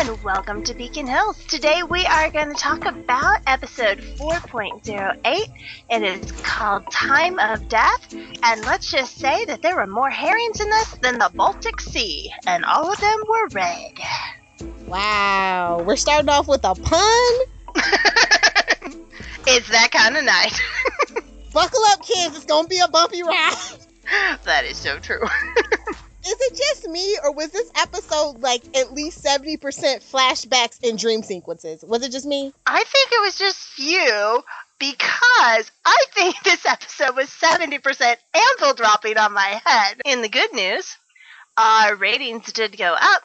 and welcome to Beacon Hills. Today we are going to talk about episode 4.08. It is called Time of Death, and let's just say that there were more herrings in this than the Baltic Sea, and all of them were red. Wow, we're starting off with a pun? It's that kind of night. Buckle up, kids, it's going to be a bumpy ride. That is so true. Is it just me, or was this episode like at least 70% flashbacks and dream sequences? Was it just me? I think it was just you, because I think this episode was 70% anvil dropping on my head. In the good news, our ratings did go up.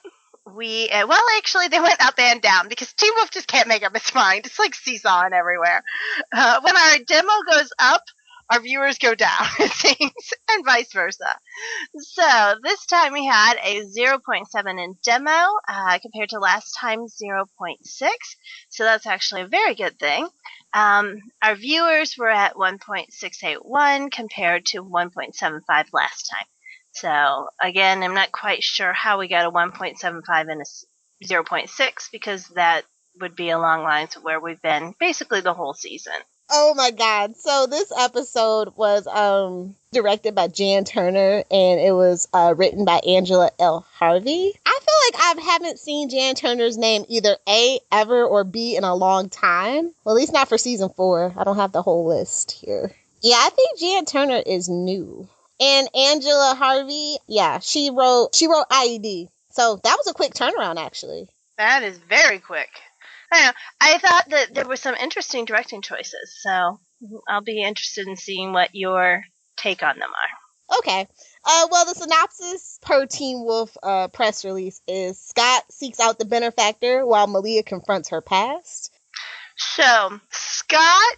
Actually, they went up and down, because Teen Wolf just can't make up its mind. It's like seesawing everywhere. When our demo goes up, our viewers go down, it seems, and vice versa. So this time we had a 0.7 in demo, compared to last time 0.6. So that's actually a very good thing. Our viewers were at 1.681 compared to 1.75 last time. So again, I'm not quite sure how we got a 1.75 and a 0.6, because that would be along lines of where we've been basically the whole season. Oh my god. So this episode was directed by Jan Turner, and it was written by Angela L. Harvey. I feel like I haven't seen Jan Turner's name either A, ever, or B, in a long time. Well, at least not for season 4. I don't have the whole list here. Yeah, I think Jan Turner is new. And Angela Harvey, yeah, she wrote IED. So that was a quick turnaround, actually. That is very quick. I thought that there were some interesting directing choices, so I'll be interested in seeing what your take on them are. Okay. Well, the synopsis per Teen Wolf press release is Scott seeks out the benefactor while Malia confronts her past. So, Scott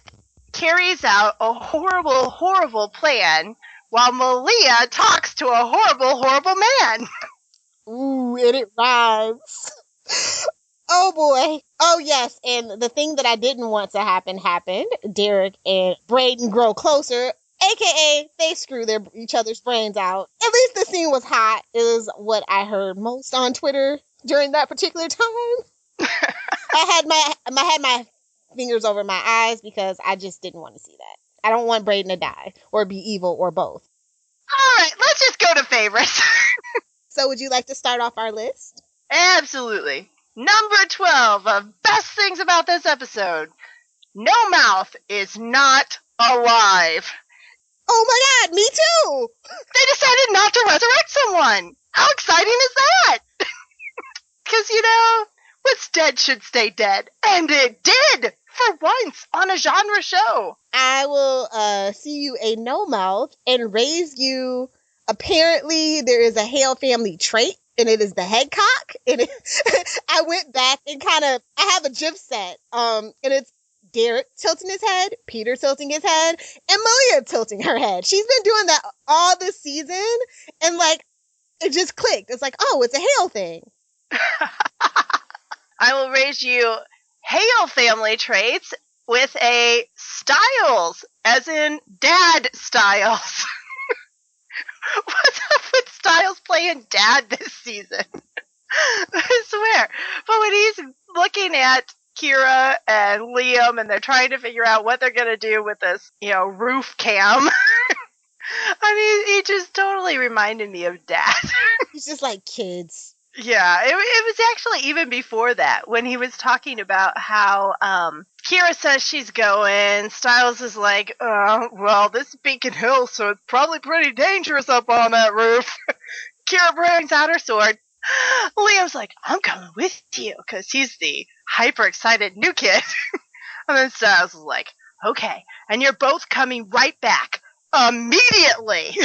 carries out a horrible, horrible plan while Malia talks to a horrible, horrible man. Ooh, and it rhymes. Oh boy. Oh yes, and the thing that I didn't want to happen happened. Derek and Brayden grow closer, aka they screw each other's brains out. At least the scene was hot. It was what I heard most on Twitter during that particular time. I had my fingers over my eyes because I just didn't want to see that. I don't want Brayden to die or be evil or both. All right, let's just go to favorites. So would you like to start off our list? Absolutely. Number 12 of best things about this episode. No Mouth is not alive. Oh my god, me too! They decided not to resurrect someone. How exciting is that? Because, what's dead should stay dead. And it did! For once on a genre show. I will see you a No Mouth and raise you. Apparently, there is a Hale family trait, and it is the head cock. And I went back and I have a GIF set. And it's Derek tilting his head, Peter tilting his head, and Malia tilting her head. She's been doing that all this season, and it just clicked. It's like, oh, it's a Hale thing. I will raise you Hale family traits with a Styles, as in Dad Styles. What's up with Styles playing Dad this season? I swear. But when he's looking at Kira and Liam and they're trying to figure out what they're going to do with this, roof cam, he just totally reminded me of Dad. He's just like kids. Yeah, it was actually even before that, when he was talking about how Kira says she's going. Styles is like, well, this is Beacon Hill, so it's probably pretty dangerous up on that roof. Kira brings out her sword. Liam's like, I'm coming with you, because he's the hyper-excited new kid. And then Styles is like, okay, and you're both coming right back immediately.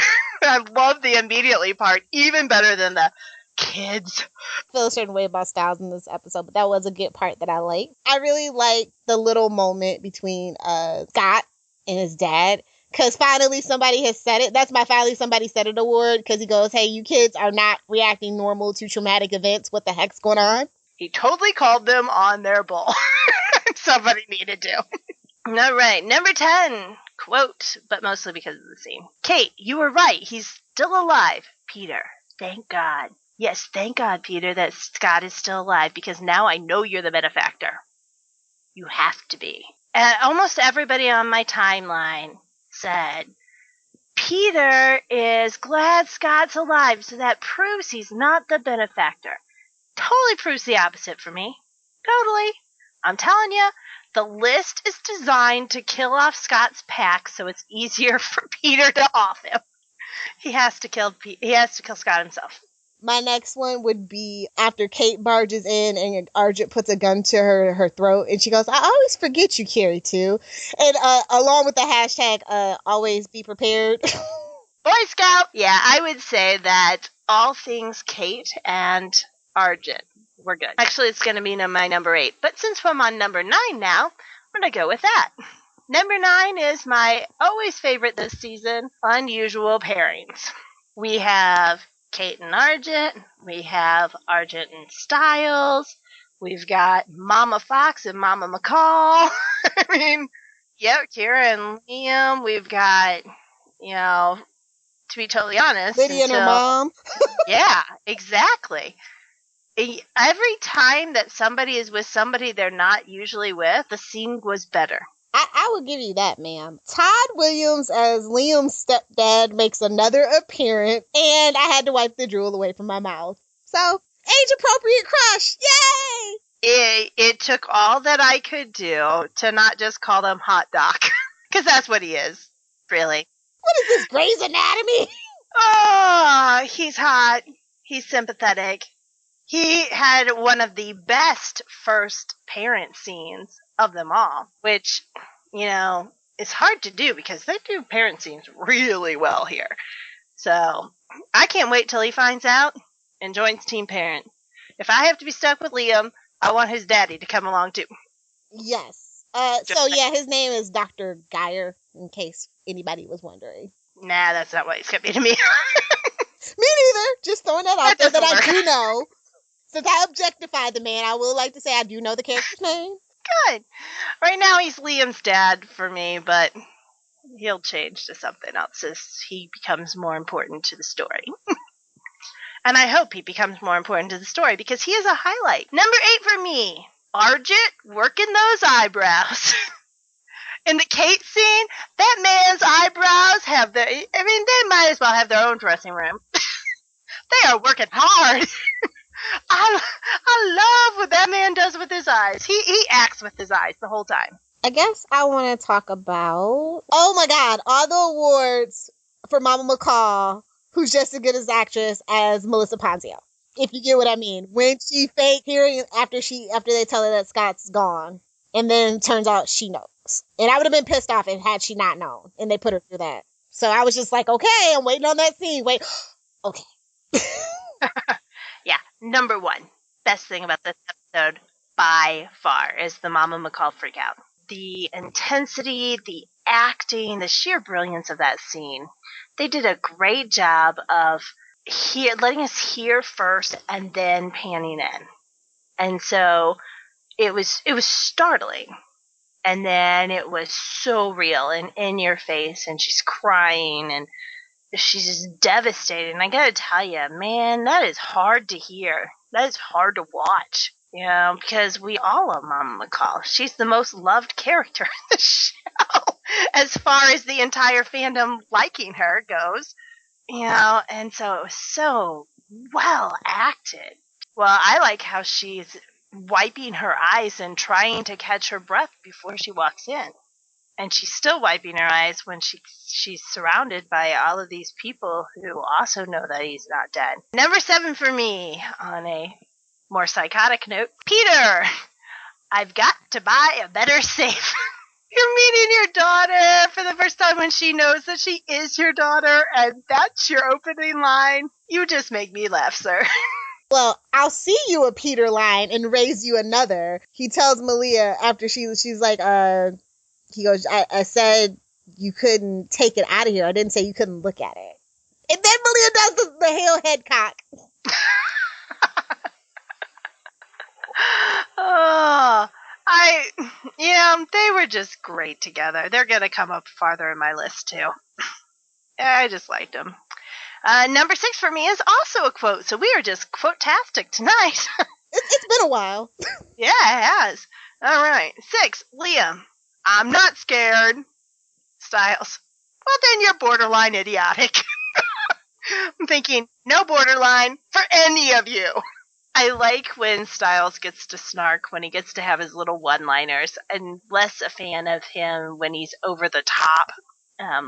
I love the immediately part, even better than the kids. I feel a certain way about Styles in this episode, but that was a good part that I liked. I really liked the little moment between Scott and his dad, because finally somebody has said it. That's my finally somebody said it award, because he goes, hey, you kids are not reacting normal to traumatic events. What the heck's going on? He totally called them on their bull. Somebody needed to. All right, number 10. Quote, but mostly because of the scene. Kate, you were right. He's still alive. Peter, thank God. Yes, thank God, Peter, that Scott is still alive, because now I know you're the benefactor. You have to be. And almost everybody on my timeline said, Peter is glad Scott's alive, so that proves he's not the benefactor. Totally proves the opposite for me. Totally. I'm telling you, the list is designed to kill off Scott's pack, so it's easier for Peter to off him. He has to kill Scott himself. My next one would be after Kate barges in and Argent puts a gun to her throat, and she goes, I always forget you carry two. And along with the hashtag, always be prepared. Boy Scout! Yeah, I would say that all things Kate and Argent were good. Actually, it's going to be my number 8. But since I'm on number 9 now, I'm going to go with that. Number 9 is my always favorite this season, unusual pairings. We have Kate and Argent. We have Argent and Styles. We've got Mama Fox and Mama McCall. I mean, yep, Kira and Liam. We've got, to be totally honest, Lydia and her mom. Yeah, exactly. Every time that somebody is with somebody they're not usually with, the scene was better. I will give you that, ma'am. Todd Williams as Liam's stepdad makes another appearance, and I had to wipe the drool away from my mouth. So, age-appropriate crush! Yay! It took all that I could do to not just call him Hot Doc, because that's what he is, really. What is this, Grey's Anatomy? Oh, he's hot. He's sympathetic. He had one of the best first parent scenes of them all, which, is hard to do because they do parent scenes really well here. So I can't wait till he finds out and joins Team Parent. If I have to be stuck with Liam, I want his daddy to come along too. Yes. His name is Dr. Geyer, in case anybody was wondering. Nah, that's not what he's going to be to me. Me neither. Just throwing that out there that I do know. Since I objectified the man, I will like to say I do know the character's name. Good. Right now he's Liam's dad for me, but he'll change to something else as he becomes more important to the story. And I hope he becomes more important to the story because he is a highlight. Number 8 for me, Argent working those eyebrows. In the Kate scene, that man's eyebrows they might as well have their own dressing room. They are working hard. I love what that man does with his eyes. He acts with his eyes the whole time. I guess I want to talk about, oh my God, all the awards for Mama McCall, who's just as good as actress as Melissa Ponzio. If you get what I mean. When she faked hearing after they tell her that Scott's gone, and then turns out she knows. And I would have been pissed off had she not known, and they put her through that. So I was just like, okay, I'm waiting on that scene. Wait, okay. Yeah, number 1. Best thing about this episode, by far, is the Mama McCall freakout. The intensity, the acting, the sheer brilliance of that scene. They did a great job of letting us hear first and then panning in. And so it was startling. And then it was so real and in your face, and she's crying and she's just devastated. And I gotta tell you, man, that is hard to hear. That is hard to watch. Because we all love Mama McCall. She's the most loved character in the show, as far as the entire fandom liking her goes. And so it was so well acted. Well, I like how she's wiping her eyes and trying to catch her breath before she walks in. And she's still wiping her eyes when she's surrounded by all of these people who also know that he's not dead. Number 7 for me, on a more psychotic note, Peter, I've got to buy a better safe. You're meeting your daughter for the first time when she knows that she is your daughter, and that's your opening line. You just make me laugh, sir. Well, I'll see you a Peter line and raise you another. He tells Malia after she's like, he goes, I said you couldn't take it out of here. I didn't say you couldn't look at it. And then Malia does the hail head cock. Oh, they were just great together. They're going to come up farther in my list, too. I just liked them. Number 6 for me is also a quote, so we are just quote-tastic tonight. It's been a while. Yeah, it has. All right. 6, Liam. I'm not scared. Styles. Well, then you're borderline idiotic. I'm thinking, no borderline for any of you. I like when Styles gets to snark, when he gets to have his little one-liners. I'm less a fan of him when he's over the top,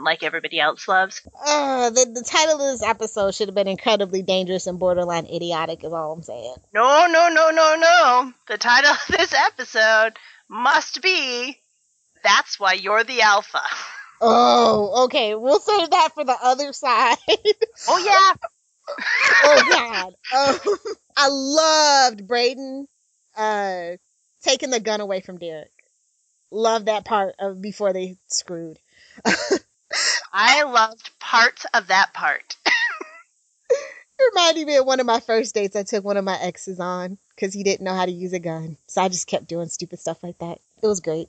like everybody else loves. The title of this episode should have been Incredibly Dangerous and Borderline Idiotic, is all I'm saying. No, no, no, no, no. The title of this episode must be That's Why You're the Alpha. Oh, okay. We'll save that for the other side. Oh, yeah. Oh, God. I loved Brayden taking the gun away from Derek. Love that part of before they screwed. I loved parts of that part. It reminded me of one of my first dates I took one of my exes on because he didn't know how to use a gun. So I just kept doing stupid stuff like that. It was great.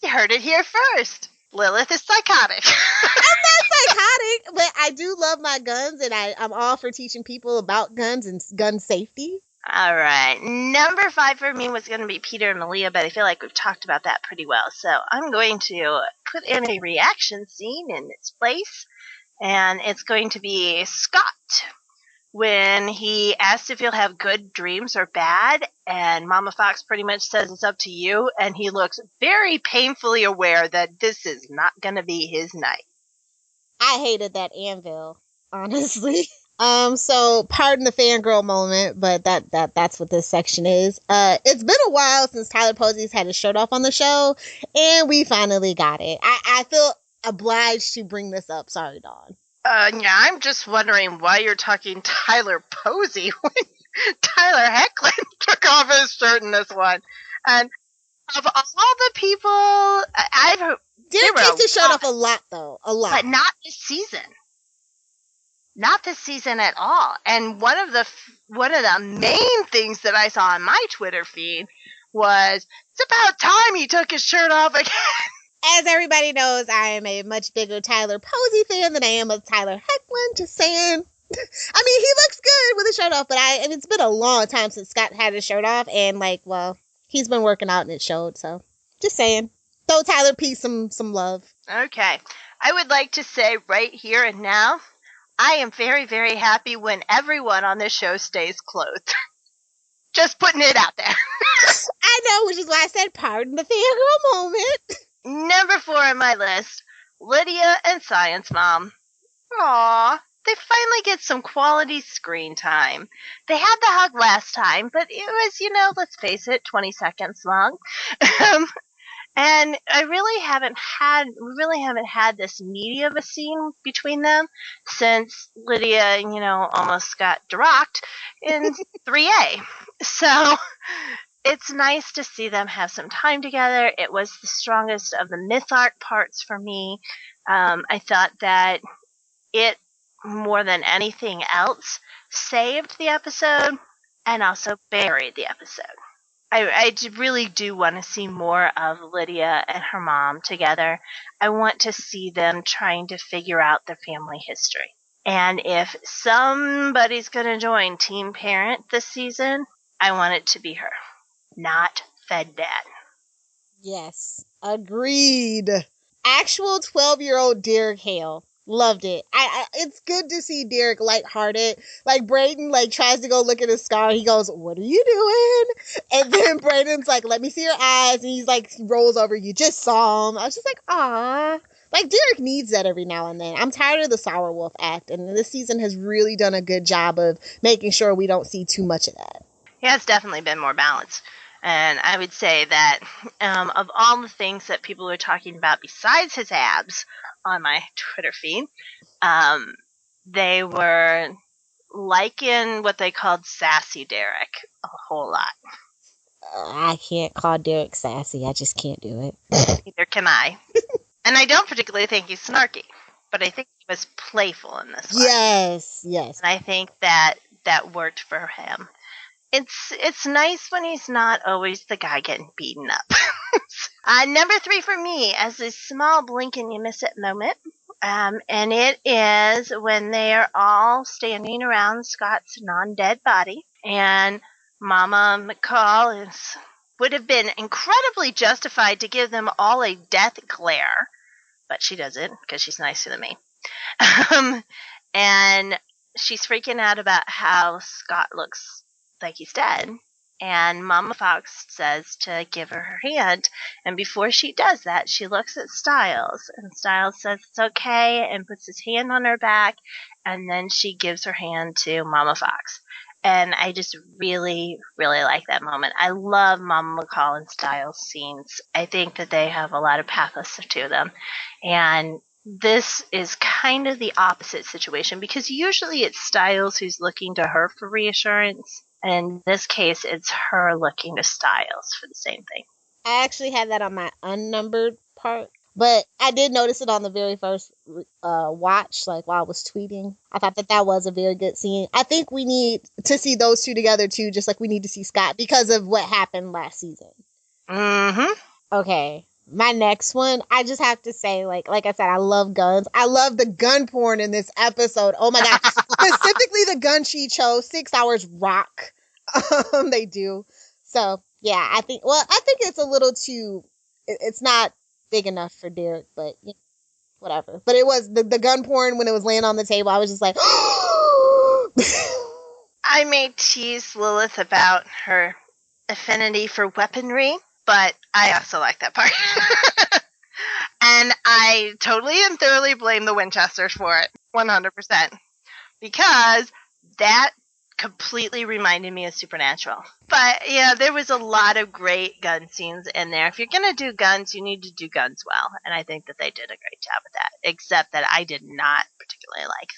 You heard it here first. Lilith is psychotic. I'm not psychotic, but I do love my guns, and I'm all for teaching people about guns and gun safety. All right. Number 5 for me was going to be Peter and Malia, but I feel like we've talked about that pretty well. So I'm going to put in a reaction scene in its place, and it's going to be Scott when he asks if he'll have good dreams or bad, and Mama Fox pretty much says it's up to you, and he looks very painfully aware that this is not going to be his night. I hated that anvil, honestly. So pardon the fangirl moment, but that's what this section is. It's been a while since Tyler Posey's had his shirt off on the show, and we finally got it. I feel obliged to bring this up. Sorry, Dawn. Yeah, I'm just wondering why you're talking Tyler Posey when Tyler Hecklin took off his shirt in this one. And of all the people, Derek takes his shirt off a lot, though. A lot. But not this season. Not this season at all. And one of the main things that I saw on my Twitter feed was, it's about time he took his shirt off again. As everybody knows, I am a much bigger Tyler Posey fan than I am of Tyler Hecklin. Just saying. I mean, he looks good with his shirt off, but I mean, it's been a long time since Scott had his shirt off, and he's been working out and it showed. So, just saying, throw Tyler P some love. Okay, I would like to say right here and now, I am very, very happy when everyone on this show stays clothed. Just putting it out there. I know, which is why I said pardon the fangirl moment. Number 4 on my list, Lydia and Science Mom. Aww, they finally get some quality screen time. They had the hug last time, but it was, let's face it, 20 seconds long. And we really haven't had this meaty of a scene between them since Lydia, almost got drocked in 3A. So it's nice to see them have some time together. It was the strongest of the myth arc parts for me. I thought that it, more than anything else, saved the episode and also buried the episode. I really do want to see more of Lydia and her mom together. I want to see them trying to figure out their family history. And if somebody's going to join Team Parent this season, I want it to be her, not Fed Dad. Yes, agreed. Actual 12-year-old Derek Hale. Loved it. It's good to see Derek lighthearted. Like, Brayden, tries to go look at his scar. He goes, "What are you doing?" And then Brayden's like, "Let me see your eyes." And he's like, rolls over, "You just saw him." I was just like, "Aw." Like, Derek needs that every now and then. I'm tired of the Sour Wolf act. And this season has really done a good job of making sure we don't see too much of that. Yeah, it's definitely been more balanced. And I would say that of all the things that people were talking about besides his abs on my Twitter feed, they were liking what they called sassy Derek a whole lot. I can't call Derek sassy. I just can't do it. Neither can I. And I don't particularly think he's snarky, but I think he was playful in this one. Yes. And I think that worked for him. It's nice when he's not always the guy getting beaten up. Number 3 for me, as a small blink and you miss it moment, And it is when they are all standing around Scott's non-dead body, and Mama McCall would have been incredibly justified to give them all a death glare, but she doesn't because she's nicer than me. And she's freaking out about how Scott looks like he's dead. And Mama Fox says to give her hand. And before she does that, she looks at Styles. And Styles says it's okay and puts his hand on her back. And then she gives her hand to Mama Fox. And I just really, really like that moment. I love Mama McCall and Styles scenes. I think that they have a lot of pathos to them. And this is kind of the opposite situation because usually it's Styles who's looking to her for reassurance. And in this case, it's her looking to Styles for the same thing. I actually had that on my unnumbered part, but I did notice it on the very first watch, like while I was tweeting. I thought that was a very good scene. I think we need to see those two together too, just like we need to see Scott because of what happened last season. Mm-hmm. Okay. My next one, I just have to say, like I said, I love guns. I love the gun porn in this episode. Oh my God. Specifically the gun she chose, 6 hours rock. They do. So, yeah, I think it's a little too, it's not big enough for Derek, but you know, whatever. But it was the gun porn when it was laying on the table. I was just like, I may tease Lilith about her affinity for weaponry, but I also like that part. And I totally and thoroughly blame the Winchesters for it, 100%. Because that completely reminded me of Supernatural. But, yeah, there was a lot of great gun scenes in there. If you're going to do guns, you need to do guns well. And I think that they did a great job of that. Except that I did not particularly like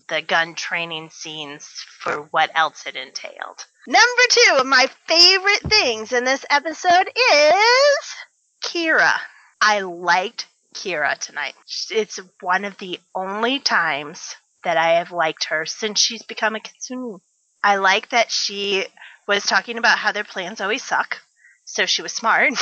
the gun training scenes for what else it entailed. Number 2 of my favorite things in this episode is Kira. I liked Kira tonight. It's one of the only times that I have liked her since she's become a kitsune. I like that she was talking about how their plans always suck, so she was smart.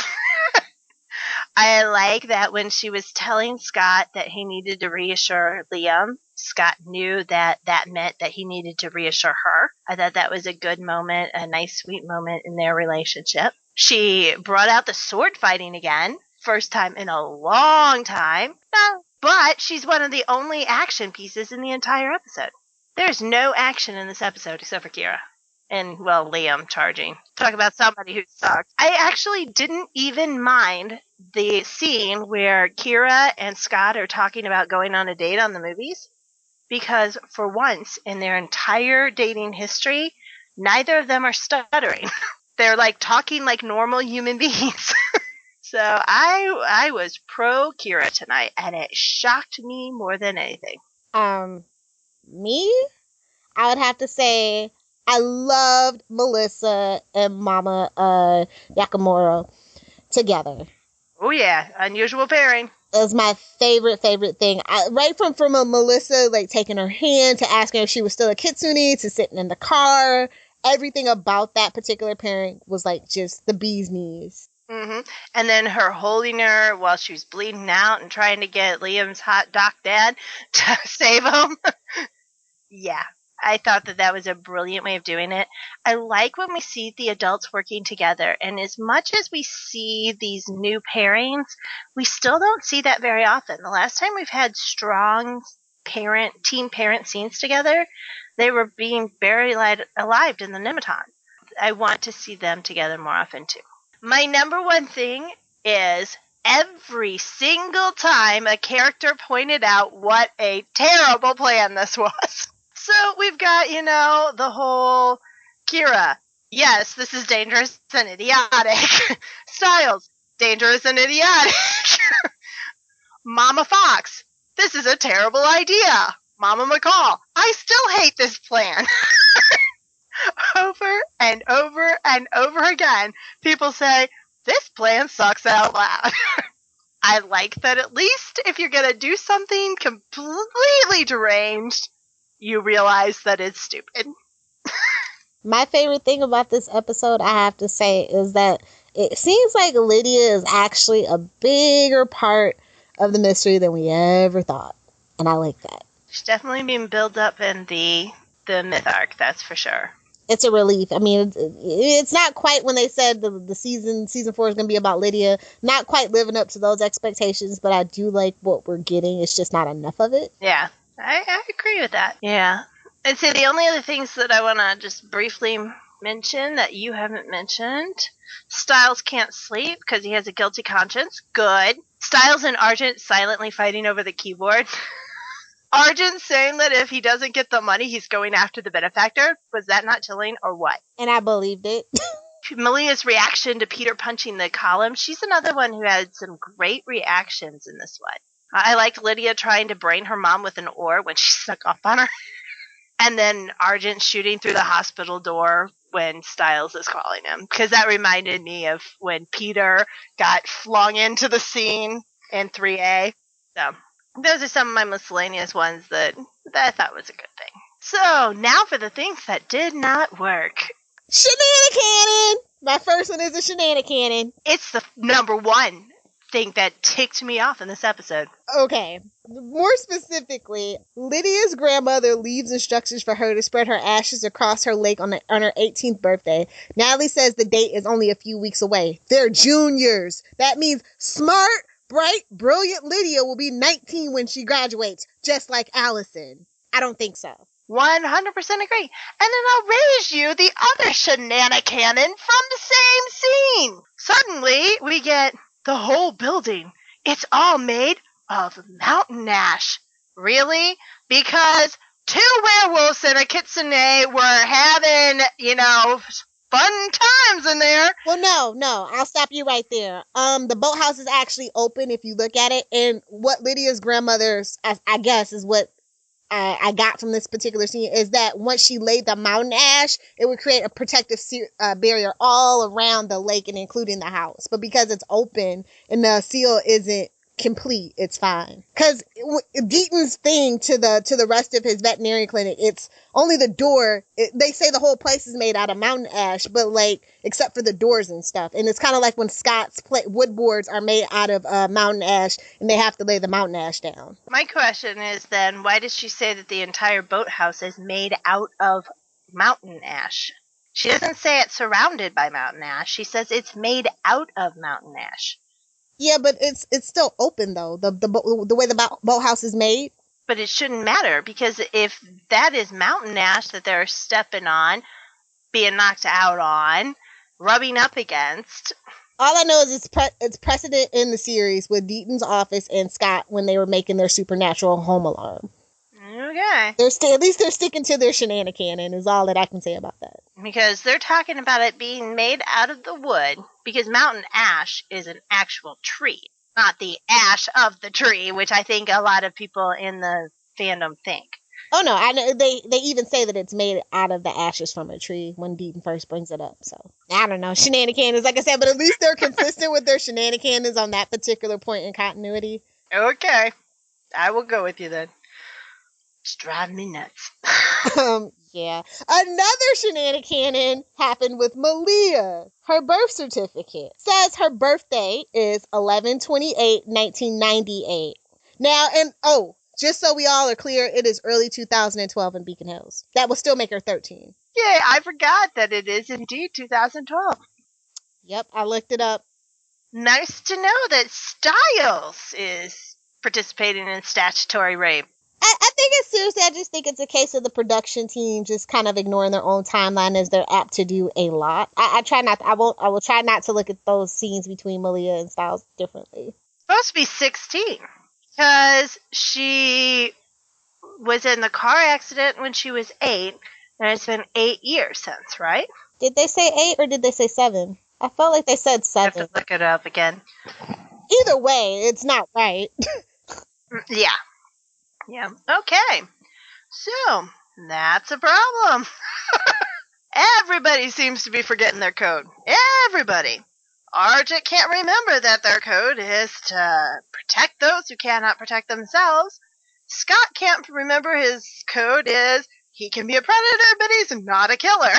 I like that when she was telling Scott that he needed to reassure Liam, Scott knew that meant that he needed to reassure her. I thought that was a good moment, a nice, sweet moment in their relationship. She brought out the sword fighting again, first time in a long time. But she's one of the only action pieces in the entire episode. There's no action in this episode except for Kira. And, well, Liam charging. Talk about somebody who sucks. I actually didn't even mind the scene where Kira and Scott are talking about going on a date on the movies. Because for once in their entire dating history, neither of them are stuttering. They're like talking like normal human beings. So I was pro Kira tonight, and it shocked me more than anything. Me? I would have to say I loved Melissa and Mama Yakamura together. Oh yeah, unusual pairing. It was my favorite thing. Right from a Melissa like taking her hand to asking her if she was still a kitsune to sitting in the car. Everything about that particular pairing was like just the bee's knees. Mm-hmm. And then her holding her while she was bleeding out and trying to get Liam's hot doc dad to save him. Yeah, I thought that was a brilliant way of doing it. I like when we see the adults working together. And as much as we see these new pairings, we still don't see that very often. The last time we've had strong team parent scenes together, they were being buried alive in the Nematon. I want to see them together more often too. My number one thing is every single time a character pointed out what a terrible plan this was. So we've got, the whole Kira. Yes, this is dangerous and idiotic. Styles, dangerous and idiotic. Mama Fox, this is a terrible idea. Mama McCall, I still hate this plan. Over and over and over again, people say, this plan sucks out loud. I like that at least if you're going to do something completely deranged, you realize that it's stupid. My favorite thing about this episode, I have to say, is that it seems like Lydia is actually a bigger part of the mystery than we ever thought. And I like that. She's definitely being built up in the myth arc, that's for sure. It's a relief. I mean, it's not quite when they said the season 4 is going to be about Lydia. Not quite living up to those expectations, but I do like what we're getting. It's just not enough of it. Yeah, I agree with that. Yeah. I'd say the only other things that I want to just briefly mention that you haven't mentioned. Styles can't sleep because he has a guilty conscience. Good. Styles and Argent silently fighting over the keyboard. Argent saying that if he doesn't get the money, he's going after the benefactor. Was that not chilling or what? And I believed it. Malia's reaction to Peter punching the column. She's another one who had some great reactions in this one. I liked Lydia trying to brain her mom with an oar when she snuck off on her. And then Argent shooting through the hospital door when Styles is calling him. Because that reminded me of when Peter got flung into the scene in 3A. So those are some of my miscellaneous ones that I thought was a good thing. So now for the things that did not work. Shenanicanin! My first one is a shenanicanin. It's the number one thing that ticked me off in this episode. Okay. More specifically, Lydia's grandmother leaves instructions for her to spread her ashes across her lake on her 18th birthday. Natalie says the date is only a few weeks away. They're juniors. That means smart, bright, brilliant Lydia will be 19 when she graduates, just like Allison. I don't think so. 100% agree. And then I'll raise you the other shenanicanin from the same scene. Suddenly, we get the whole building. It's all made of mountain ash. Really? Because two werewolves and a kitsune were having, fun times in there. Well, no, I'll stop you right there. The boathouse is actually open if you look at it, and what Lydia's grandmother's, I guess, is what I got from this particular scene, is that once she laid the mountain ash, it would create a protective barrier all around the lake and including the house. But because it's open and the seal isn't complete, it's fine. Because Deaton's thing to the rest of his veterinary clinic, it's only the door. They say the whole place is made out of mountain ash, but except for the doors and stuff. And it's kind of like when Scott's wood boards are made out of mountain ash and they have to lay the mountain ash down. My question is then, why does she say that the entire boathouse is made out of mountain ash? She doesn't say it's surrounded by mountain ash. She says it's made out of mountain ash. Yeah, but it's still open though. The way the boathouse is made. But it shouldn't matter, because if that is mountain ash that they're stepping on, being knocked out on, rubbing up against. All I know is it's precedent in the series with Deaton's office and Scott when they were making their supernatural home alarm. Okay. At least they're sticking to their shenanicanin is all that I can say about that. Because they're talking about it being made out of the wood, because mountain ash is an actual tree, not the ash of the tree, which I think a lot of people in the fandom think. Oh no, I know they even say that it's made out of the ashes from a tree when Deaton first brings it up. So I don't know, shenanigans, like I said, but at least they're consistent with their shenanigans on that particular point in continuity. Okay, I will go with you then. It's driving me nuts. Yeah. Another shenanicanin happened with Malia. Her birth certificate says her birthday is 11/28/1998. Now, just so we all are clear, it is early 2012 in Beacon Hills. That will still make her 13. Yeah, I forgot that it is indeed 2012. Yep, I looked it up. Nice to know that Styles is participating in statutory rape. I think it's seriously, I just think it's a case of the production team just kind of ignoring their own timeline, as they're apt to do a lot. I will try not to look at those scenes between Malia and Styles differently. It's supposed to be 16, because she was in the car accident when she was 8, and it's been 8 years since, right? Did they say 8 or did they say 7? I felt like they said 7. I have to look it up again. Either way, it's not right. Yeah. Yeah. Okay. So, that's a problem. Everybody seems to be forgetting their code. Everybody. Argent can't remember that their code is to protect those who cannot protect themselves. Scott can't remember his code is he can be a predator, but he's not a killer.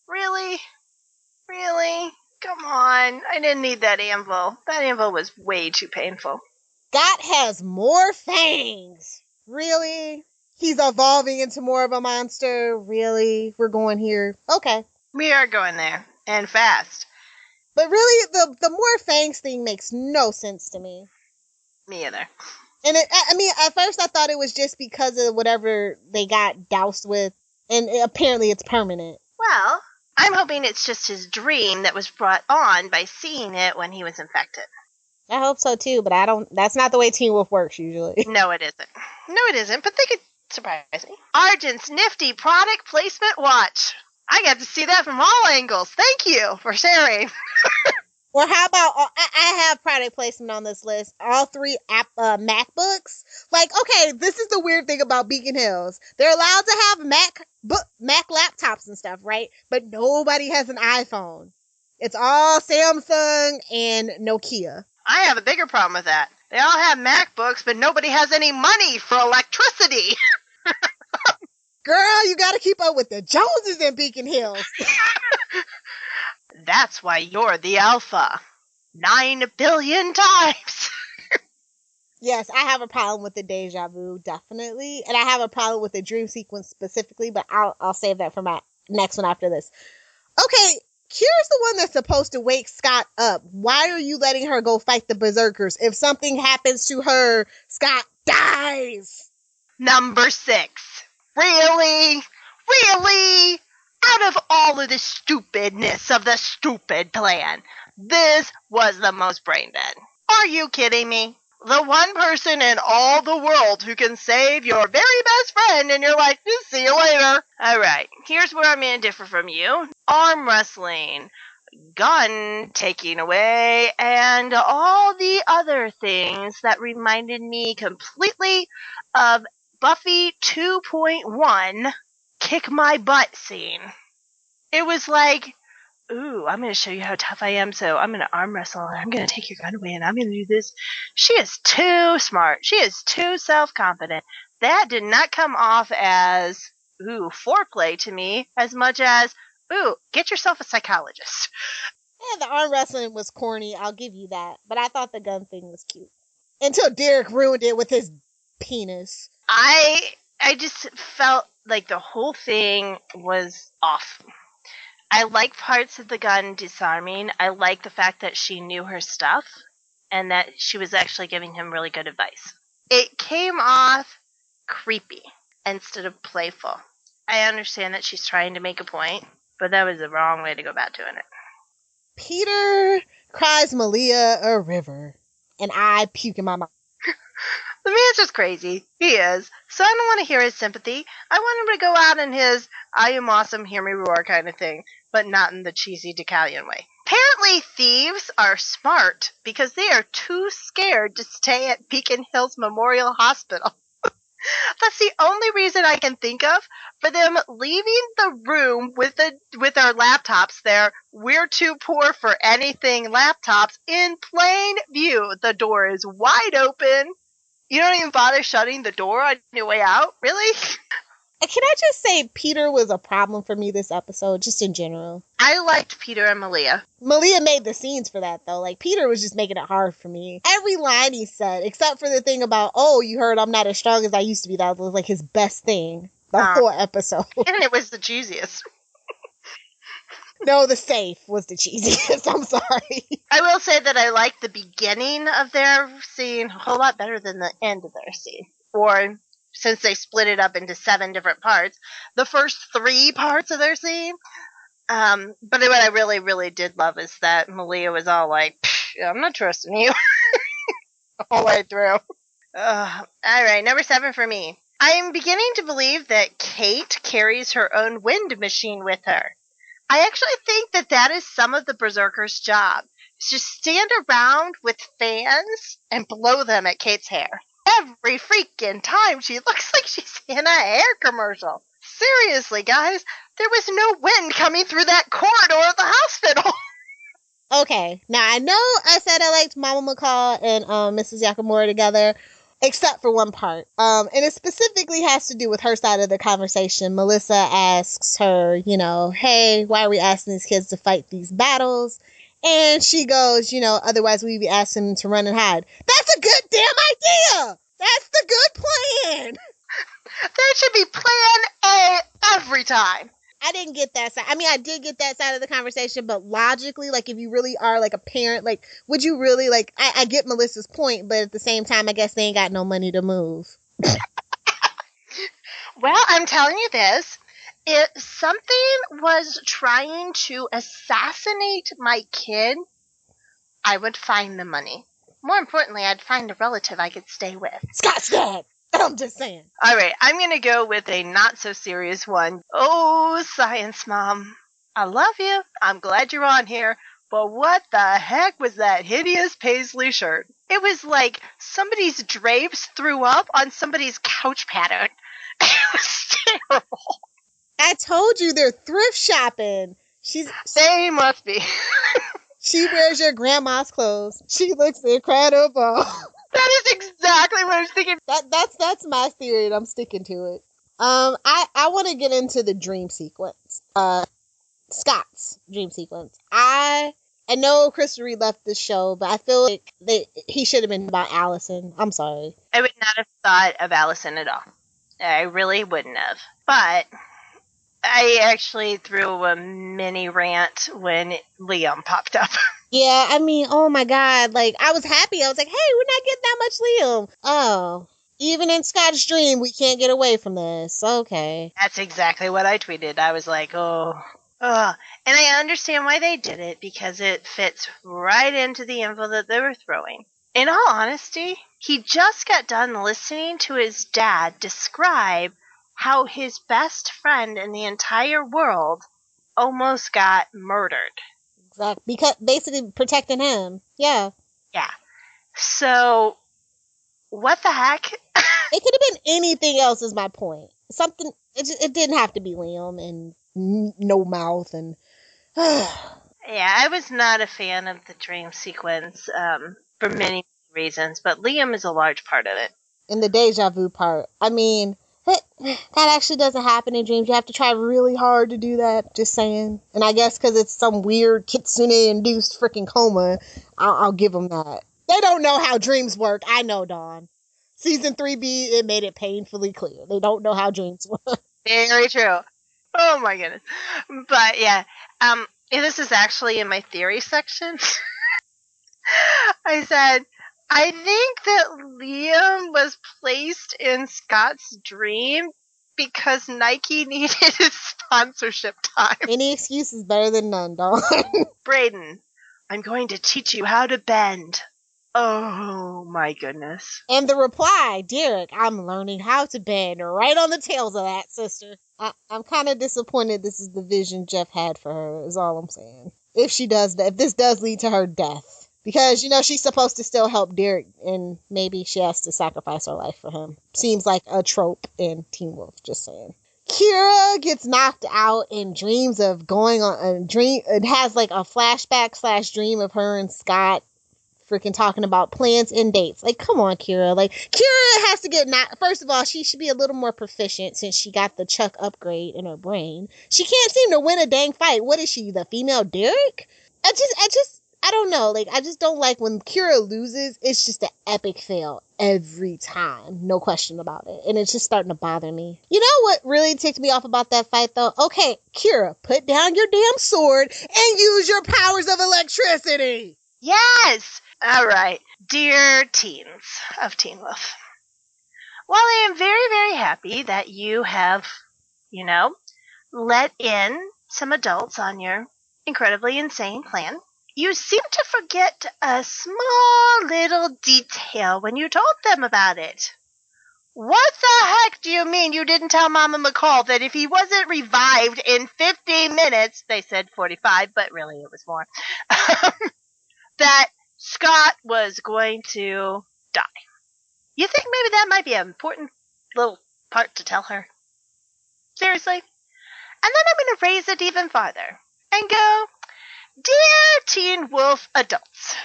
Really? Really? Come on. I didn't need that anvil. That anvil was way too painful. Scott has more fangs. Really? He's evolving into more of a monster? Really? We're going here? Okay. We are going there. And fast. But really, the more fangs thing makes no sense to me. Me either. And I mean, at first I thought it was just because of whatever they got doused with, and apparently it's permanent. Well, I'm hoping it's just his dream that was brought on by seeing it when he was infected. I hope so too, but that's not the way Teen Wolf works usually. No, it isn't. No, it isn't, but they could surprise me. Argent's nifty product placement watch. I got to see that from all angles. Thank you for sharing. Or how about, I have product placement on this list. All 3 MacBooks. Like, okay, this is the weird thing about Beacon Hills. They're allowed to have Mac laptops and stuff, right? But nobody has an iPhone. It's all Samsung and Nokia. I have a bigger problem with that. They all have MacBooks, but nobody has any money for electricity. Girl, you gotta keep up with the Joneses in Beacon Hills. That's why you're the alpha. 9 billion times. Yes, I have a problem with the deja vu, definitely. And I have a problem with the dream sequence specifically, but I'll save that for my next one after this. Okay, Kira's the one that's supposed to wake Scott up. Why are you letting her go fight the Berserkers? If something happens to her, Scott dies. Number 6. Really? Really? Out of all of the stupidness of the stupid plan, this was the most brain dead. Are you kidding me? The one person in all the world who can save your very best friend, and you're like, see you later. Alright, here's where I'm going to differ from you. Arm wrestling, gun taking away, and all the other things that reminded me completely of Buffy 2.1 kick my butt scene. It was like, ooh, I'm going to show you how tough I am, so I'm going to arm wrestle, and I'm going to take your gun away, and I'm going to do this. She is too smart. She is too self-confident. That did not come off as, ooh, foreplay to me, as much as, ooh, get yourself a psychologist. Yeah, the arm wrestling was corny, I'll give you that. But I thought the gun thing was cute. Until Derek ruined it with his penis. I just felt like the whole thing was off. I like parts of the gun disarming. I like the fact that she knew her stuff and that she was actually giving him really good advice. It came off creepy instead of playful. I understand that she's trying to make a point, but that was the wrong way to go about doing it. Peter cries Malia a river, and I puke in my mouth. The man's just crazy. He is. So I don't want to hear his sympathy. I want him to go out in his I am awesome, hear me roar kind of thing, but not in the cheesy Decalion way. Apparently thieves are smart because they are too scared to stay at Beacon Hills Memorial Hospital. That's the only reason I can think of for them leaving the room with our laptops there. We're too poor for anything laptops in plain view. The door is wide open. You don't even bother shutting the door on your way out? Really? Can I just say Peter was a problem for me this episode, just in general? I liked Peter and Malia. Malia made the scenes for that, though. Like, Peter was just making it hard for me. Every line he said, except for the thing about, oh, you heard I'm not as strong as I used to be, that was like his best thing the whole episode. And it was the cheesiest. No, the safe was the cheesiest. I'm sorry. I will say that I liked the beginning of their scene a whole lot better than the end of their scene. Or, since they split it up into 7 different parts, the first 3 parts of their scene. But what I really, really did love is that Malia was all like, I'm not trusting you. The whole way through. Alright, number 7 for me. I am beginning to believe that Kate carries her own wind machine with her. I actually think that is some of the Berserkers' job. Is just stand around with fans and blow them at Kate's hair. Every freaking time she looks like she's in a hair commercial. Seriously, guys, there was no wind coming through that corridor of the hospital. Okay, now I know I said I liked Mama McCall and Mrs. Yakamura together, except for one part. And it specifically has to do with her side of the conversation. Melissa asks her, hey, why are we asking these kids to fight these battles? And she goes, otherwise we'd be asking him to run and hide. That's a good damn idea. That's the good plan. That should be plan A every time. I didn't get that side. I mean, I did get that side of the conversation, but logically, like, if you really are, like, a parent, like, would you really, like, I get Melissa's point, but at the same time, I guess they ain't got no money to move. Well, I'm telling you this. If something was trying to assassinate my kid, I would find the money. More importantly, I'd find a relative I could stay with. Scott's dad! I'm just saying. All right, I'm going to go with a not-so-serious one. Oh, science mom. I love you. I'm glad you're on here. But what the heck was that hideous paisley shirt? It was like somebody's drapes threw up on somebody's couch pattern. It was terrible. I told you they're thrift shopping. They must be. She wears your grandma's clothes. She looks incredible. That is exactly what I was thinking. That's my theory, and I'm sticking to it. I want to get into the dream sequence. Scott's dream sequence. I know Christopher Reeve left the show, but I feel like he should have been about Allison. I'm sorry. I would not have thought of Allison at all. I really wouldn't have. But I actually threw a mini rant when Liam popped up. Yeah, I mean, oh my God. Like, I was happy. I was like, hey, we're not getting that much Liam. Oh, even in Scott's dream, we can't get away from this. Okay. That's exactly what I tweeted. I was like, oh. And I understand why they did it, because it fits right into the info that they were throwing. In all honesty, he just got done listening to his dad describe how his best friend in the entire world almost got murdered. Exactly. Because basically protecting him. Yeah. Yeah. So, what the heck? It could have been anything else is my point. Something, it didn't have to be Liam and no mouth and... Yeah, I was not a fan of the dream sequence for many reasons, but Liam is a large part of it. And the deja vu part. I mean, that actually doesn't happen in dreams. You have to try really hard to do that, just saying. And I guess because it's some weird kitsune-induced freaking coma, I'll give them that. They don't know how dreams work. I know, Dawn. Season 3B, it made it painfully clear. They don't know how dreams work. Very true. Oh my goodness. But yeah, this is actually in my theory section. I said, I think that Liam was placed in Scott's dream because Nike needed his sponsorship time. Any excuse is better than none, Dawn. Brayden, I'm going to teach you how to bend. Oh my goodness. And the reply, Derek, I'm learning how to bend. Right on the tails of that, sister. I'm kind of disappointed this is the vision Jeff had for her, is all I'm saying. If she does that, if this does lead to her death. Because, she's supposed to still help Derek, and maybe she has to sacrifice her life for him. Seems like a trope in Teen Wolf, just saying. Kira gets knocked out and dreams of going on a dream. It has like a flashback / dream of her and Scott freaking talking about plans and dates. Like, come on, Kira. Like, Kira has to get first of all, she should be a little more proficient since she got the Chuck upgrade in her brain. She can't seem to win a dang fight. What is she, the female Derek? I don't know. Like, I just don't like when Kira loses. It's just an epic fail every time. No question about it. And it's just starting to bother me. You know what really ticked me off about that fight, though? Okay, Kira, put down your damn sword and use your powers of electricity. Yes! All right. Dear teens of Teen Wolf, while I am very, very happy that you have, let in some adults on your incredibly insane plan, you seem to forget a small little detail when you told them about it. What the heck do you mean you didn't tell Mama McCall that if he wasn't revived in 50 minutes, they said 45, but really it was more, that Scott was going to die? You think maybe that might be an important little part to tell her? Seriously? And then I'm going to raise it even farther and go, Dear Teen Wolf adults,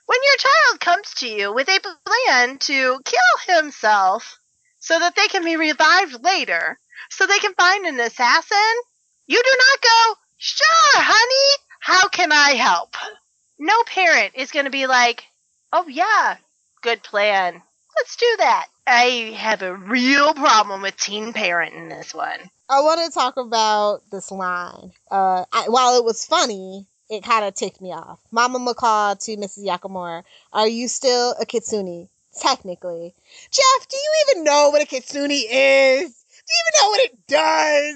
when your child comes to you with a plan to kill himself so that they can be revived later, so they can find an assassin, you do not go, sure, honey, How can I help? No parent is going to be like, oh yeah, good plan. Let's do that. I have a real problem with teen parent in this one. I want to talk about this line. While it was funny, it kind of ticked me off. Mama McCall to Mrs. Yakamura, are you still a kitsune? Technically. Jeff, do you even know what a kitsune is? Do you even know what it does?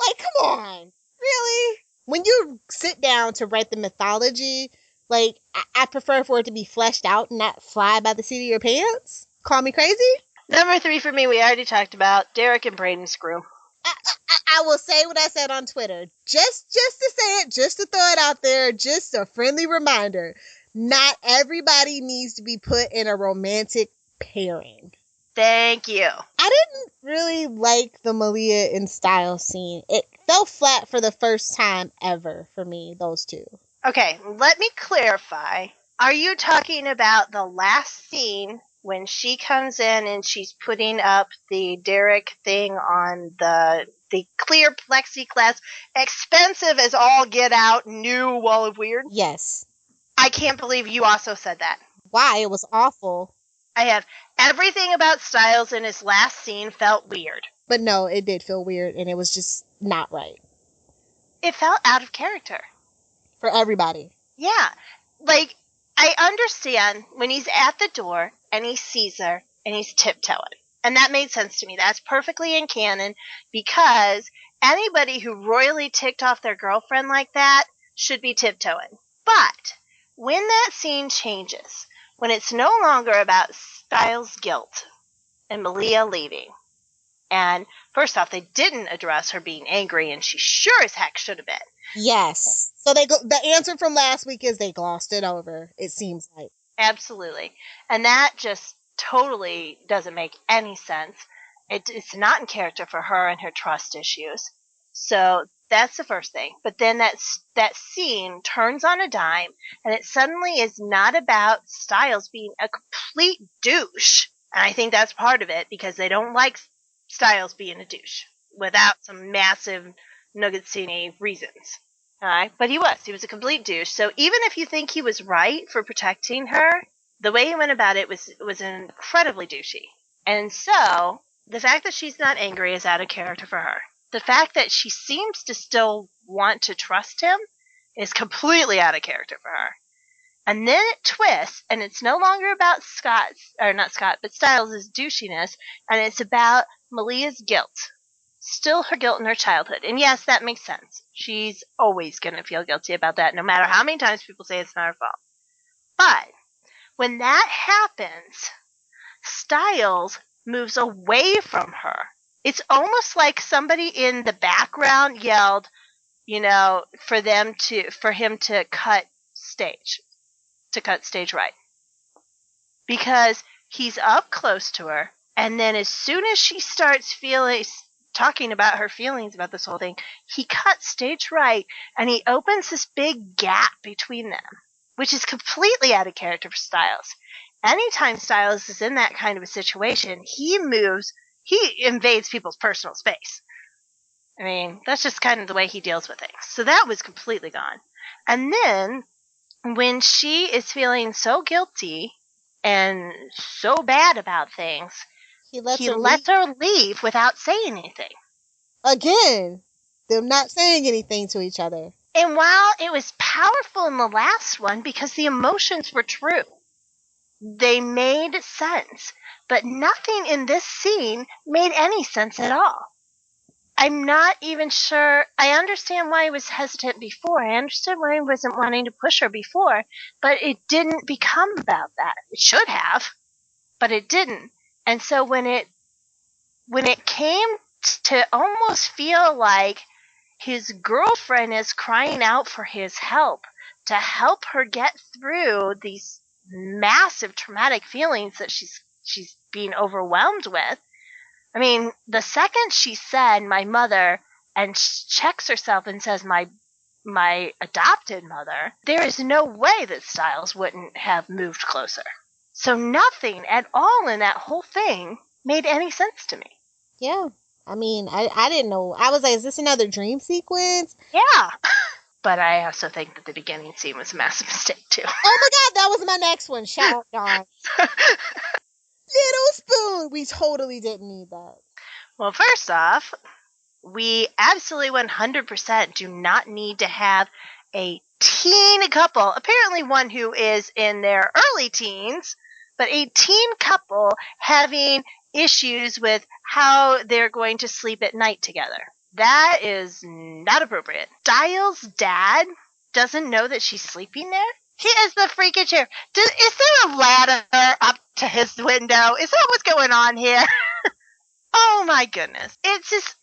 Like, come on. Really? When you sit down to write the mythology, like, I prefer for it to be fleshed out and not fly by the seat of your pants. Call me crazy? Number 3 for me, we already talked about Derek and Braden screw. I will say what I said on Twitter. Just to say it, just to throw it out there, just a friendly reminder. Not everybody needs to be put in a romantic pairing. Thank you. I didn't really like the Malia and Styles scene. It fell flat for the first time ever for me, those two. Okay, let me clarify. Are you talking about the last scene when she comes in and she's putting up the Derek thing on the clear plexiglass, expensive as all get out, new wall of weird? Yes. I can't believe you also said that. Why? It was awful. I have everything about Styles in his last scene felt weird. But no, it did feel weird, and it was just not right. It felt out of character. For everybody. Yeah. Like, I understand when he's at the door and he sees her and he's tiptoeing. And that made sense to me. That's perfectly in canon because anybody who royally ticked off their girlfriend like that should be tiptoeing. But when that scene changes, when it's no longer about Styles' guilt and Malia leaving, and first off, they didn't address her being angry, and she sure as heck should have been. Yes. So the answer from last week is they glossed it over, it seems like. Absolutely. And that just totally doesn't make any sense. It's not in character for her and her trust issues. So that's the first thing. But then that scene turns on a dime, and it suddenly is not about Styles being a complete douche. And I think that's part of it, because they don't like Styles being a douche without some massive Nuggetsini reasons. But he was a complete douche. So even if you think he was right for protecting her, the way he went about it was incredibly douchey. And so the fact that she's not angry is out of character for her. The fact that she seems to still want to trust him is completely out of character for her. And then it twists, and it's no longer about Styles' douchiness, and it's about Malia's guilt. Still her guilt in her childhood. And yes, that makes sense. She's always going to feel guilty about that, no matter how many times people say it's not her fault. But when that happens, Styles moves away from her. It's almost like somebody in the background yelled, for him to cut stage right. Because he's up close to her, and then as soon as she starts talking about her feelings about this whole thing, he cuts stage right, and he opens this big gap between them, which is completely out of character for Styles. Anytime Styles is in that kind of a situation, he invades people's personal space. I mean, that's just kind of the way he deals with things. So that was completely gone. And then, when she is feeling so guilty and so bad about things, he lets her leave without saying anything. Again, them not saying anything to each other. And while it was powerful in the last one because the emotions were true, they made sense, but nothing in this scene made any sense at all. I'm not even sure. I understand why he was hesitant before. I understood why he wasn't wanting to push her before, but it didn't become about that. It should have, but it didn't. And so when it came to almost feel like his girlfriend is crying out for his help to help her get through these massive traumatic feelings that she's being overwhelmed with. I mean, the second she said my mother and checks herself and says my adopted mother, there is no way that Styles wouldn't have moved closer. So nothing at all in that whole thing made any sense to me. Yeah. I mean, I didn't know. I was like, is this another dream sequence? Yeah. But I also think that the beginning scene was a massive mistake, too. Oh my god, that was my next one. Shout out, Dawn. Little spoon. We totally didn't need that. Well, first off, we absolutely 100% do not need to have a teen couple, apparently one who is in their early teens, but a teen couple having issues with how they're going to sleep at night together. That is not appropriate. Dial's dad doesn't know that she's sleeping there? He is the freaking chair. Is there a ladder up to his window? Is that what's going on here? Oh my goodness. It's just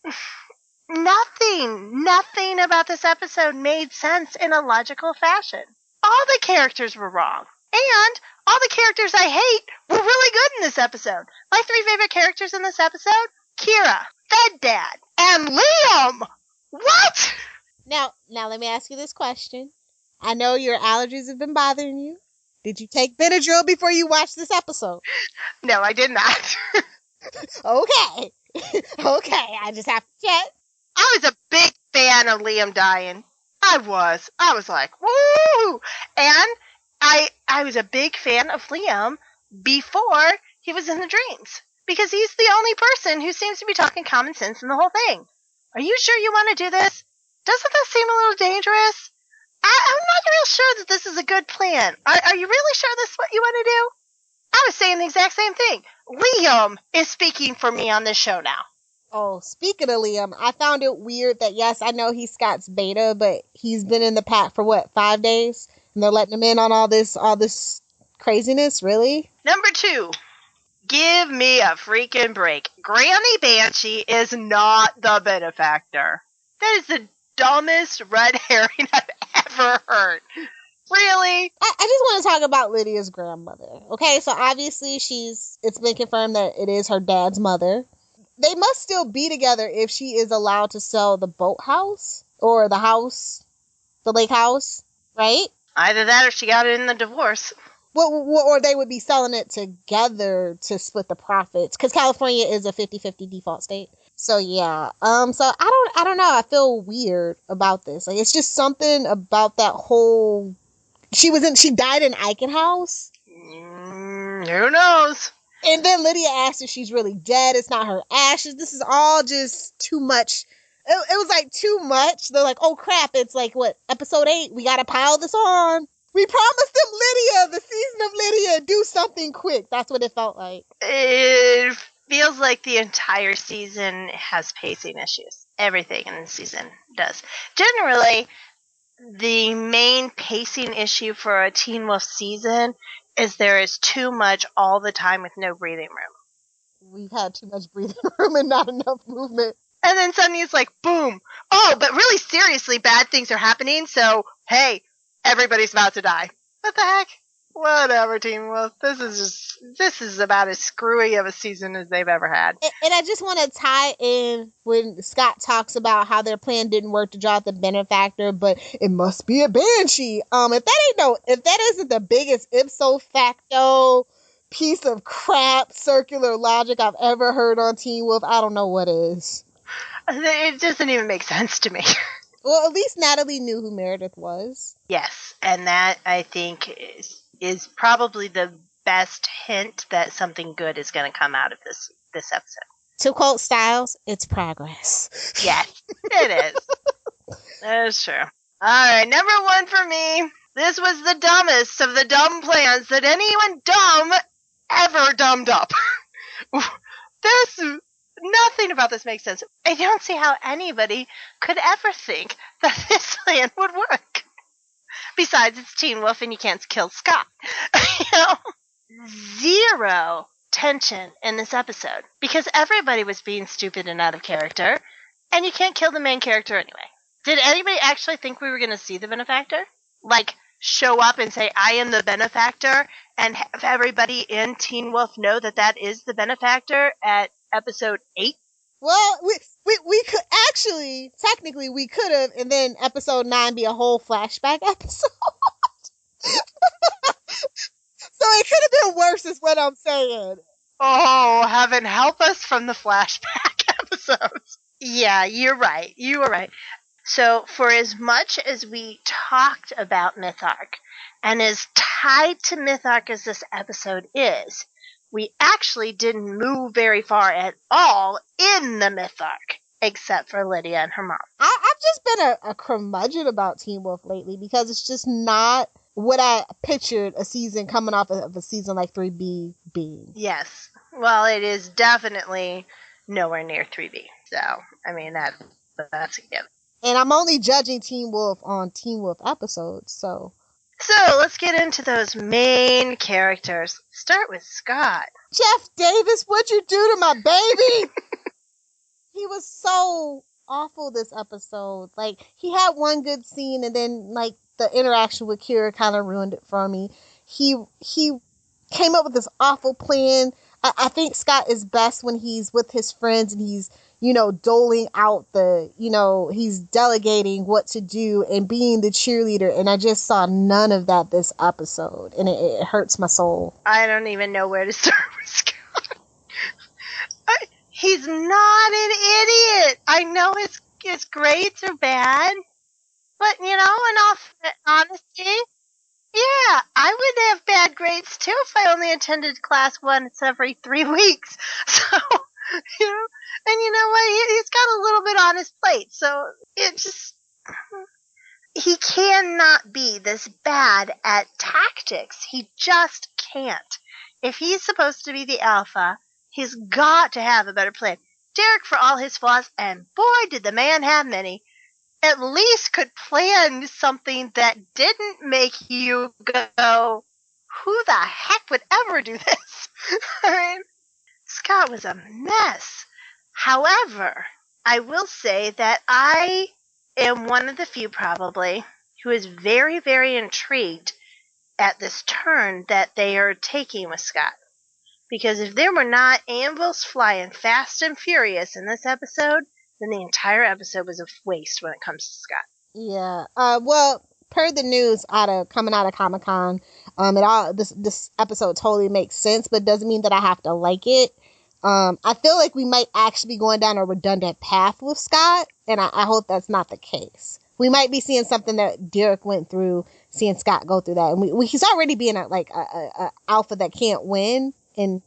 nothing about this episode made sense in a logical fashion. All the characters were wrong. And all the characters I hate were really good in this episode. My 3 favorite characters in this episode, Kira, Fed Dad, and Liam. What? Now let me ask you this question. I know your allergies have been bothering you. Did you take Benadryl before you watched this episode? No, I did not. Okay. Okay, I just have to check. I was a big fan of Liam dying. I was like, woo! And I was a big fan of Liam before he was in the dreams. Because he's the only person who seems to be talking common sense in the whole thing. Are you sure you want to do this? Doesn't that seem a little dangerous? I'm not real sure that this is a good plan. Are you really sure this is what you want to do? I was saying the exact same thing. Liam is speaking for me on this show now. Oh, speaking of Liam, I found it weird that, yes, I know he's Scott's beta, but he's been in the pack for, 5 days? And they're letting him in on all this craziness? Really? Number 2. Give me a freaking break. Granny Banshee is not the benefactor. That is the dumbest red herring I've ever heard. Really? I just want to talk about Lydia's grandmother. Okay, so obviously it's been confirmed that it is her dad's mother. They must still be together if she is allowed to sell the boathouse or the lake house, right? Either that or she got it in the divorce. Or they would be selling it together to split the profits, because California is a 50-50 default state. So yeah, so I don't know. I feel weird about this. Like, it's just something about that whole. She died in Eichen House. Who knows? And then Lydia asked if she's really dead. It's not her ashes. This is all just too much. It was like too much. They're like, oh crap! It's like episode 8. We gotta pile this on. We promised them Lydia, the season of Lydia. Do something quick. That's what it felt like. It feels like the entire season has pacing issues. Everything in the season does. Generally, the main pacing issue for a Teen Wolf season is there is too much all the time with no breathing room. We've had too much breathing room and not enough movement. And then suddenly it's like, boom. Oh, but really seriously, bad things are happening, so, hey, everybody's about to die. What the heck? Whatever, Teen Wolf. This is about as screwy of a season as they've ever had. And I just want to tie in when Scott talks about how their plan didn't work to draw out the benefactor, but it must be a banshee. If that isn't the biggest ipso facto piece of crap circular logic I've ever heard on Teen Wolf, I don't know what is. It doesn't even make sense to me. Well, at least Natalie knew who Meredith was. Yes, and that, I think, is probably the best hint that something good is going to come out of this episode. To quote Styles, it's progress. Yes, it is. That is true. Alright, number 1 for me. This was the dumbest of the dumb plans that anyone dumb ever dumbed up. Nothing about this makes sense. I don't see how anybody could ever think that this plan would work. Besides, it's Teen Wolf and you can't kill Scott. Zero tension in this episode. Because everybody was being stupid and out of character. And you can't kill the main character anyway. Did anybody actually think we were going to see the benefactor? Like, show up and say, I am the benefactor, and have everybody in Teen Wolf know that is the benefactor at episode 8? Well, we could actually, technically, we could have, and then episode 9 be a whole flashback episode. So it could have been worse, is what I'm saying. Oh, heaven help us from the flashback episodes. Yeah, you're right. You were right. So for as much as we talked about Mythark, and as tied to Mythark as this episode is, we actually didn't move very far at all in the Mythark, except for Lydia and her mom. I've just been a curmudgeon about Teen Wolf lately because it's just not what I pictured a season coming off of a season like 3B being. Yes. Well, it is definitely nowhere near 3B. So, I mean, that's a given. And I'm only judging Teen Wolf on Teen Wolf episodes, so. So, let's get into those main characters. Start with Scott. Jeff Davis, what'd you do to my baby? He was so awful this episode. Like, he had one good scene, and then, like, the interaction with Kira kind of ruined it for me. He came up with this awful plan. I think Scott is best when he's with his friends and he's, doling out he's delegating what to do and being the cheerleader. And I just saw none of that this episode. And it hurts my soul. I don't even know where to start with Scott. He's not an idiot. I know his grades are bad. But, in all honesty, yeah, I would have bad grades too if I only attended class once every 3 weeks. So, and you know what? He's got a little bit on his plate. So he cannot be this bad at tactics. He just can't. If he's supposed to be the alpha, he's got to have a better plan. Derek, for all his flaws, and boy, did the man have many, at least could plan something that didn't make you go, who the heck would ever do this? I mean, Scott was a mess. However, I will say that I am one of the few probably who is very, very intrigued at this turn that they are taking with Scott. Because if there were not anvils flying fast and furious in this episode, then the entire episode was a waste when it comes to Scott. Yeah. Well, per the news coming out of Comic-Con, this episode totally makes sense, but doesn't mean that I have to like it. I feel like we might actually be going down a redundant path with Scott, and I hope that's not the case. We might be seeing something that Derek went through, seeing Scott go through that, and he's already being a alpha that can't win, and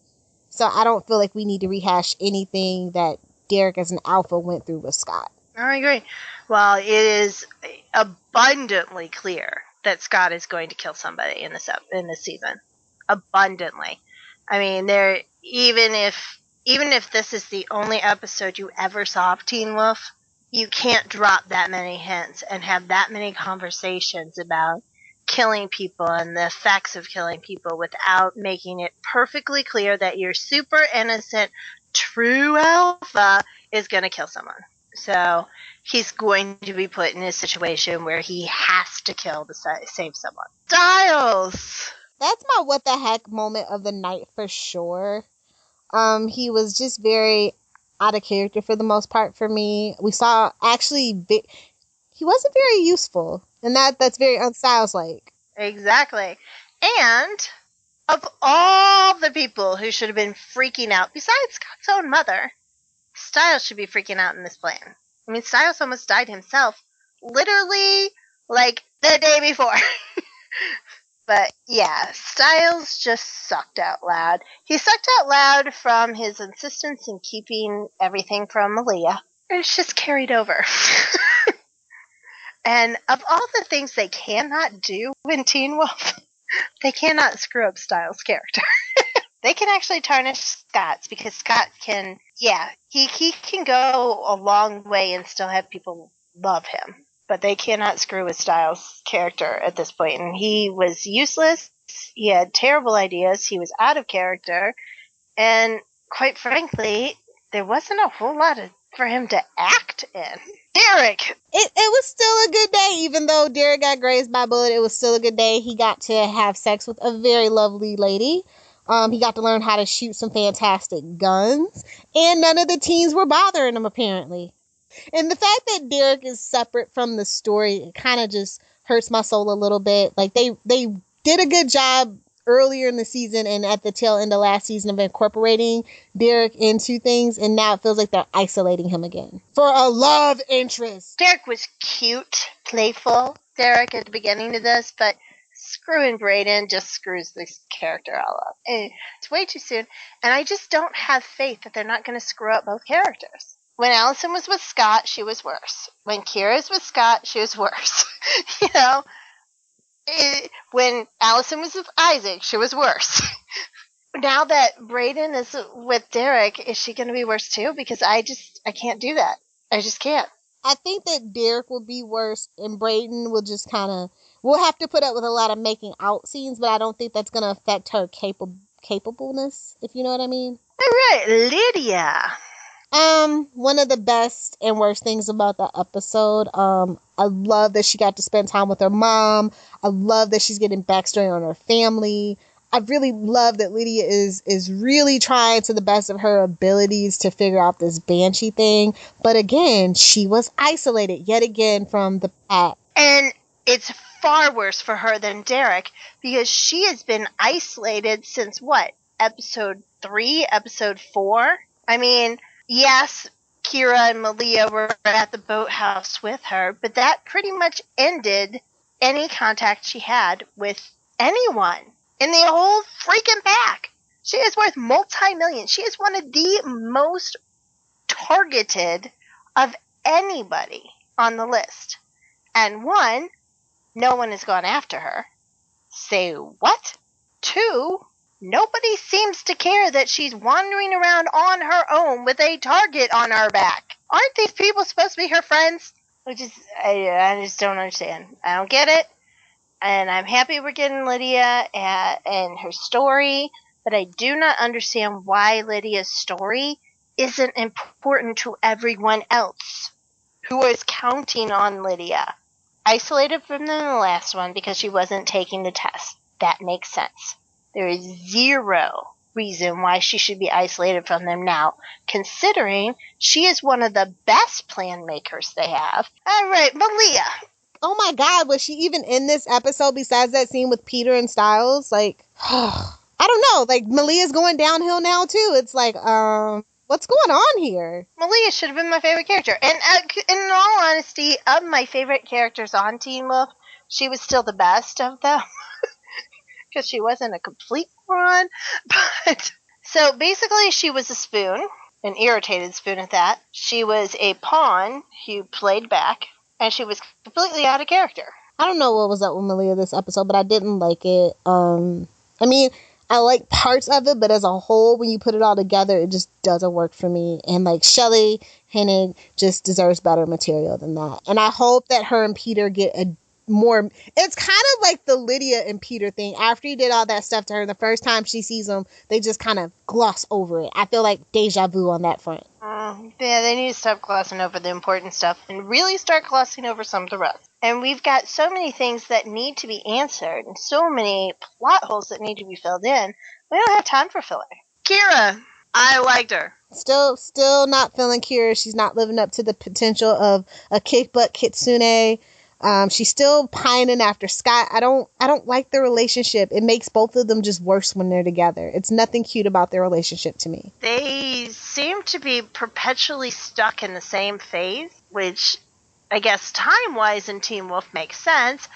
so I don't feel like we need to rehash anything that Derek as an alpha went through with Scott. I agree. Well, it is abundantly clear that Scott is going to kill somebody in this season. Abundantly. I mean, even if this is the only episode you ever saw of Teen Wolf, you can't drop that many hints and have that many conversations about killing people and the effects of killing people without making it perfectly clear that your super innocent true alpha is going to kill someone. So he's going to be put in a situation where he has to kill to save someone. Styles! That's my what the heck moment of the night for sure. He was just very out of character for the most part for me. We saw actually he wasn't very useful, and that's very unstyles-like. Exactly. And of all the people who should have been freaking out, besides Scott's own mother, Styles should be freaking out in this plan. I mean, Styles almost died himself, literally, like, the day before. But, yeah, Styles just sucked out loud. He sucked out loud from his insistence in keeping everything from Malia. It's just carried over. And of all the things they cannot do in Teen Wolf, they cannot screw up Styles' character. They can actually tarnish Scott's, because Scott can, he can go a long way and still have people love him. But they cannot screw with Styles' character at this point. And he was useless. He had terrible ideas. He was out of character. And quite frankly, there wasn't a whole lot for him to act in. Derek! It was still a good day, even though Derek got grazed by a bullet. It was still a good day. He got to have sex with a very lovely lady. He got to learn how to shoot some fantastic guns. And none of the teens were bothering him, apparently. And the fact that Derek is separate from the story, it kind of just hurts my soul a little bit. Like, they did a good job earlier in the season and at the tail end of last season of incorporating Derek into things, and now it feels like they're isolating him again for a love interest. Derek was cute, playful, Derek, at the beginning of this, but screwing Brayden just screws this character all up. It's way too soon, and I just don't have faith that they're not going to screw up both characters. When Allison was with Scott, she was worse. When Kira's with Scott, she was worse. You know? When Allison was with Isaac, she was worse. Now that Brayden is with Derek, is she going to be worse too? Because I can't do that. I just can't. I think that Derek will be worse, and Brayden will just kind of... We'll have to put up with a lot of making out scenes, but I don't think that's going to affect her capableness, if you know what I mean. All right, Lydia. One of the best and worst things about the episode, I love that she got to spend time with her mom. I love that she's getting backstory on her family. I really love that Lydia is really trying to the best of her abilities to figure out this Banshee thing. But again, she was isolated yet again from the pack. And it's far worse for her than Derek, because she has been isolated since what? Episode 3? Episode 4? I mean, yes, Kira and Malia were at the boathouse with her, but that pretty much ended any contact she had with anyone in the whole freaking pack. She is worth multi-millions. She is one of the most targeted of anybody on the list. And one, no one has gone after her. Say what? 2, nobody seems to care that she's wandering around on her own with a target on her back. Aren't these people supposed to be her friends? I just don't understand. I don't get it. And I'm happy we're getting Lydia and her story, but I do not understand why Lydia's story isn't important to everyone else who was counting on Lydia. Isolated from them in the last one because she wasn't taking the test. That makes sense. There is zero reason why she should be isolated from them now, considering she is one of the best plan makers they have. All right, Malia. Oh my God, was she even in this episode besides that scene with Peter and Styles? Like, I don't know. Like, Malia's going downhill now too. It's like, what's going on here? Malia should have been my favorite character. And in all honesty, of my favorite characters on Teen Wolf, she was still the best of them. Because she wasn't a complete moron. But so basically she was a spoon, an irritated spoon at that. She was a pawn who played back, and she was completely out of character. I don't know what was up with Malia this episode, but I didn't like it. I mean, I like parts of it, but as a whole, when you put it all together, it just doesn't work for me. And like Shelley Hennig just deserves better material than that. And I hope that her and Peter get a more... It's kind of like the Lydia and Peter thing. After he did all that stuff to her, the first time she sees him, they just kind of gloss over it. I feel like deja vu on that front. Yeah, they need to stop glossing over the important stuff and really start glossing over some of the rest. And we've got so many things that need to be answered and so many plot holes that need to be filled in. We don't have time for filler. Kira, I liked her. Still not feeling Kira. She's not living up to the potential of a kick-butt kitsune. She's still pining after Scott. I don't like their relationship. It makes both of them just worse when they're together. It's nothing cute about their relationship to me. They seem to be perpetually stuck in the same phase, which I guess time-wise in Teen Wolf makes sense,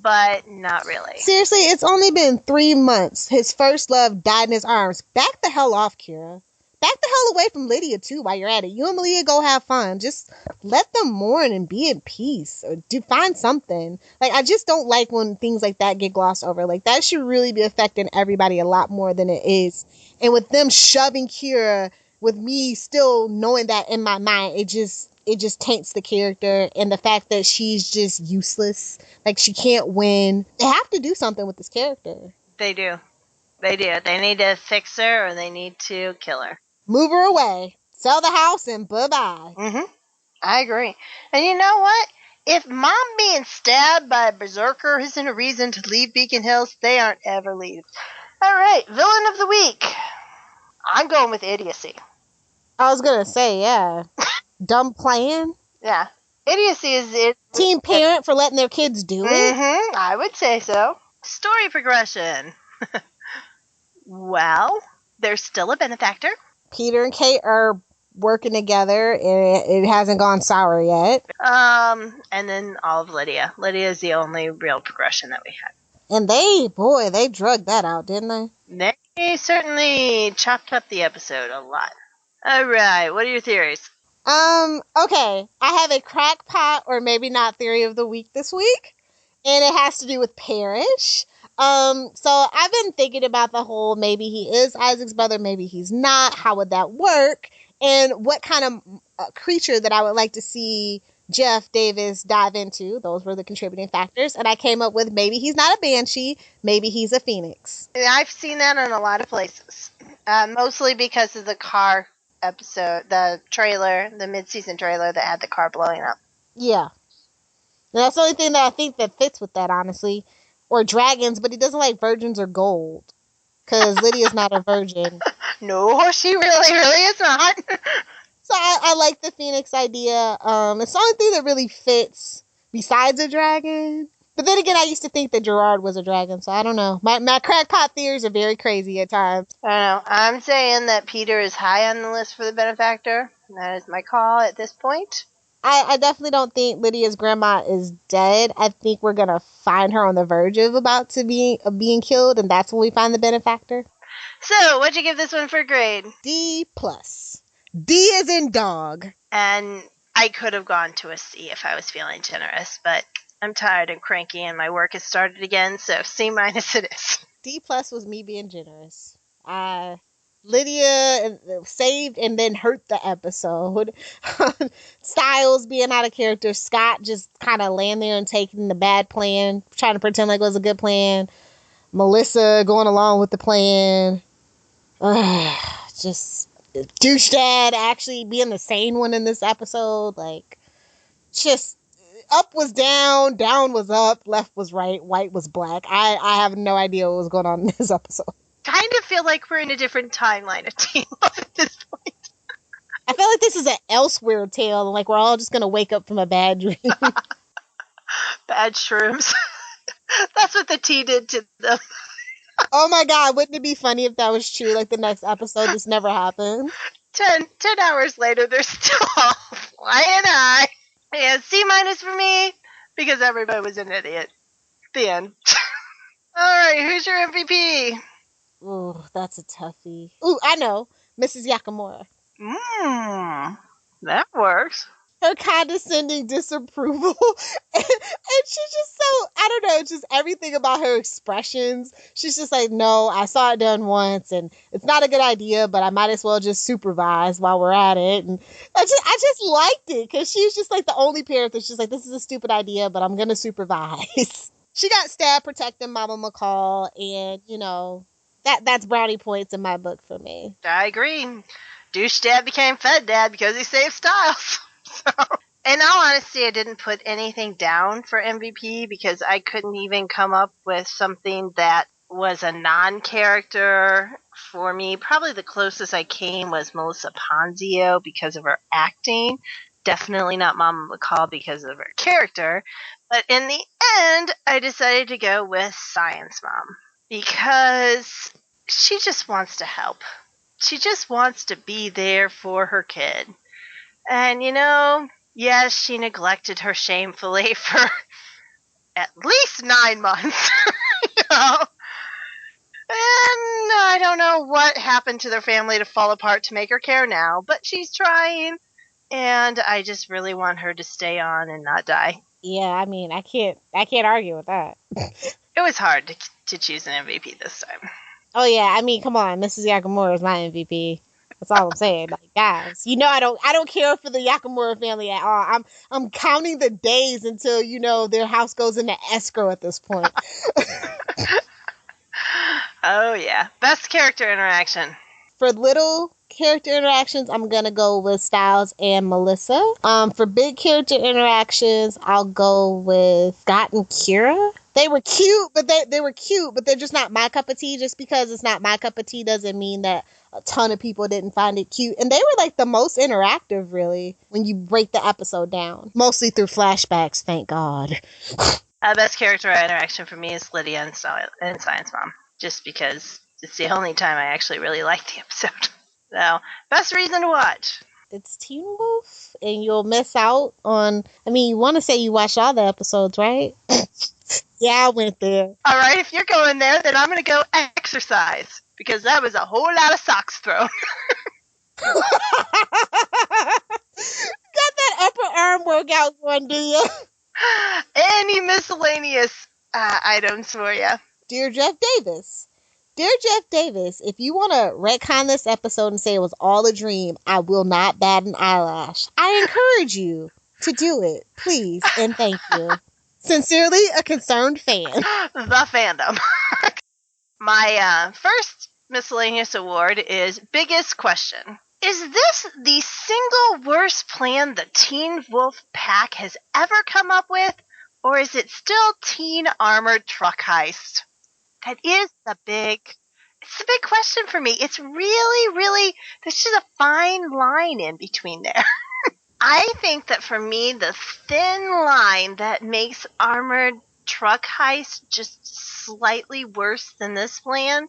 but not really. Seriously, it's only been 3 months. His first love died in his arms. Back the hell off, Kira. Back the hell away from Lydia, too, while you're at it. You and Malia go have fun. Just let them mourn and be at peace. Or find something. Like, I just don't like when things like that get glossed over. Like, that should really be affecting everybody a lot more than it is. And with them shoving Kira, with me still knowing that in my mind, it just taints the character. And the fact that she's just useless. Like, she can't win. They have to do something with this character. They do. They do. They need to fix her or they need to kill her. Move her away. Sell the house and bye-bye. Mm-hmm. I agree. And you know what? If Mom being stabbed by a berserker isn't a reason to leave Beacon Hills, they aren't ever leave. All right, villain of the week. I'm going with idiocy. I was going to say, yeah. Dumb plan? Yeah. Idiocy is it. Teen parent for letting their kids do it? Mm-hmm. I would say so. Story progression. Well, there's still a benefactor. Peter and Kate are working together, and it hasn't gone sour yet. And then all of Lydia. Lydia is the only real progression that we had. And they drugged that out, didn't they? They certainly chopped up the episode a lot. All right, what are your theories? Okay. I have a crackpot or maybe not theory of the week this week, and it has to do with Parrish. So I've been thinking about the whole maybe he is Isaac's brother, maybe he's not. How would that work? And what kind of creature that I would like to see Jeff Davis dive into. Those were the contributing factors. And I came up with maybe he's not a banshee, maybe he's a phoenix. I've seen that in a lot of places, mostly because of the car episode, the trailer, the mid-season trailer that had the car blowing up. Yeah. And that's the only thing that I think that fits with that, honestly. Or dragons, but he doesn't like virgins or gold. Because Lydia's not a virgin. No, she really is not. So I like the phoenix idea. It's the only thing that really fits besides a dragon. But then again, I used to think that Gerard was a dragon, so I don't know. My crackpot theories are very crazy at times. I don't know. I'm saying that Peter is high on the list for the benefactor. That is my call at this point. I definitely don't think Lydia's grandma is dead. I think we're going to find her on the verge of about to being killed, and that's when we find the benefactor. So, what'd you give this one for a grade? D+. D as in dog. And I could have gone to a C if I was feeling generous, but I'm tired and cranky and my work has started again, so C- it is. D+ was me being generous. Lydia saved and then hurt the episode. Styles being out of character. Scott just kind of laying there and taking the bad plan, trying to pretend like it was a good plan. Melissa going along with the plan. Just douche dad actually being the sane one in this episode. Like, just up was down, down was up, left was right, white was black. I have no idea what was going on in this episode. Kind of feel like we're in a different timeline of Teen Wolf at this point. I feel like this is an Elsewhere tale, and like we're all just gonna wake up from a bad dream. Bad shrooms. That's what the tea did to them. Oh my god, wouldn't it be funny if that was true? Like the next episode, this never happened. 10 hours later, they're still all flying high. And C- for me, because everybody was an idiot. The end. Alright, who's your MVP? Ooh, that's a toughie. Ooh, I know. Mrs. Yakamura. That works. Her condescending disapproval. and she's just so, I don't know, just everything about her expressions. She's just like, no, I saw it done once and it's not a good idea, but I might as well just supervise while we're at it. And I just liked it because she was just like the only parent that's just like, this is a stupid idea, but I'm going to supervise. She got stabbed protecting Mama McCall, and, you know, that's brownie points in my book for me. I agree. Douche dad became fed dad because he saved Styles. So, in all honesty, I didn't put anything down for MVP because I couldn't even come up with something that was a non-character for me. Probably the closest I came was Melissa Ponzio because of her acting. Definitely not Mama McCall because of her character. But in the end, I decided to go with Science Mom because she just wants to help. She just wants to be there for her kid. And, you know, yes, she neglected her shamefully for at least 9 months. You know? And I don't know what happened to their family to fall apart to make her care now, but she's trying. And I just really want her to stay on and not die. Yeah, I mean, I can't argue with that. It was hard to choose an MVP this time. Oh yeah, I mean, come on, Mrs. Yakamura is my MVP. That's all I'm saying. Like, guys, you know, I don't care for the Yakamura family at all. I'm counting the days until, you know, their house goes into escrow at this point. Oh yeah, best character interaction. For little character interactions, I'm gonna go with Styles and Melissa. For big character interactions, I'll go with Scott and Kira. They were cute, but they're just not my cup of tea. Just because it's not my cup of tea doesn't mean that a ton of people didn't find it cute. And they were like the most interactive, really, when you break the episode down. Mostly through flashbacks, thank God. Best character interaction for me is Lydia and Science Mom. Just because It's the only time I actually really liked the episode. So, best reason to watch. It's Teen Wolf, and you'll miss out on. I mean, you want to say you watched all the episodes, right? Yeah, I went there. All right, if you're going there, then I'm going to go exercise, because that was a whole lot of socks thrown. Got that upper arm workout going, do you? Any miscellaneous items for you? Dear Jeff Davis. Dear Jeff Davis, if you want to retcon this episode and say it was all a dream, I will not bat an eyelash. I encourage you to do it, please, and thank you. Sincerely, a concerned fan. The fandom. My first miscellaneous award is Biggest Question. Is this the single worst plan the Teen Wolf Pack has ever come up with, or is it still Teen Armored Truck Heist? That is the big question for me. It's really, there's just a fine line in between there. I think that for me, the thin line that makes Armored Truck Heist just slightly worse than this plan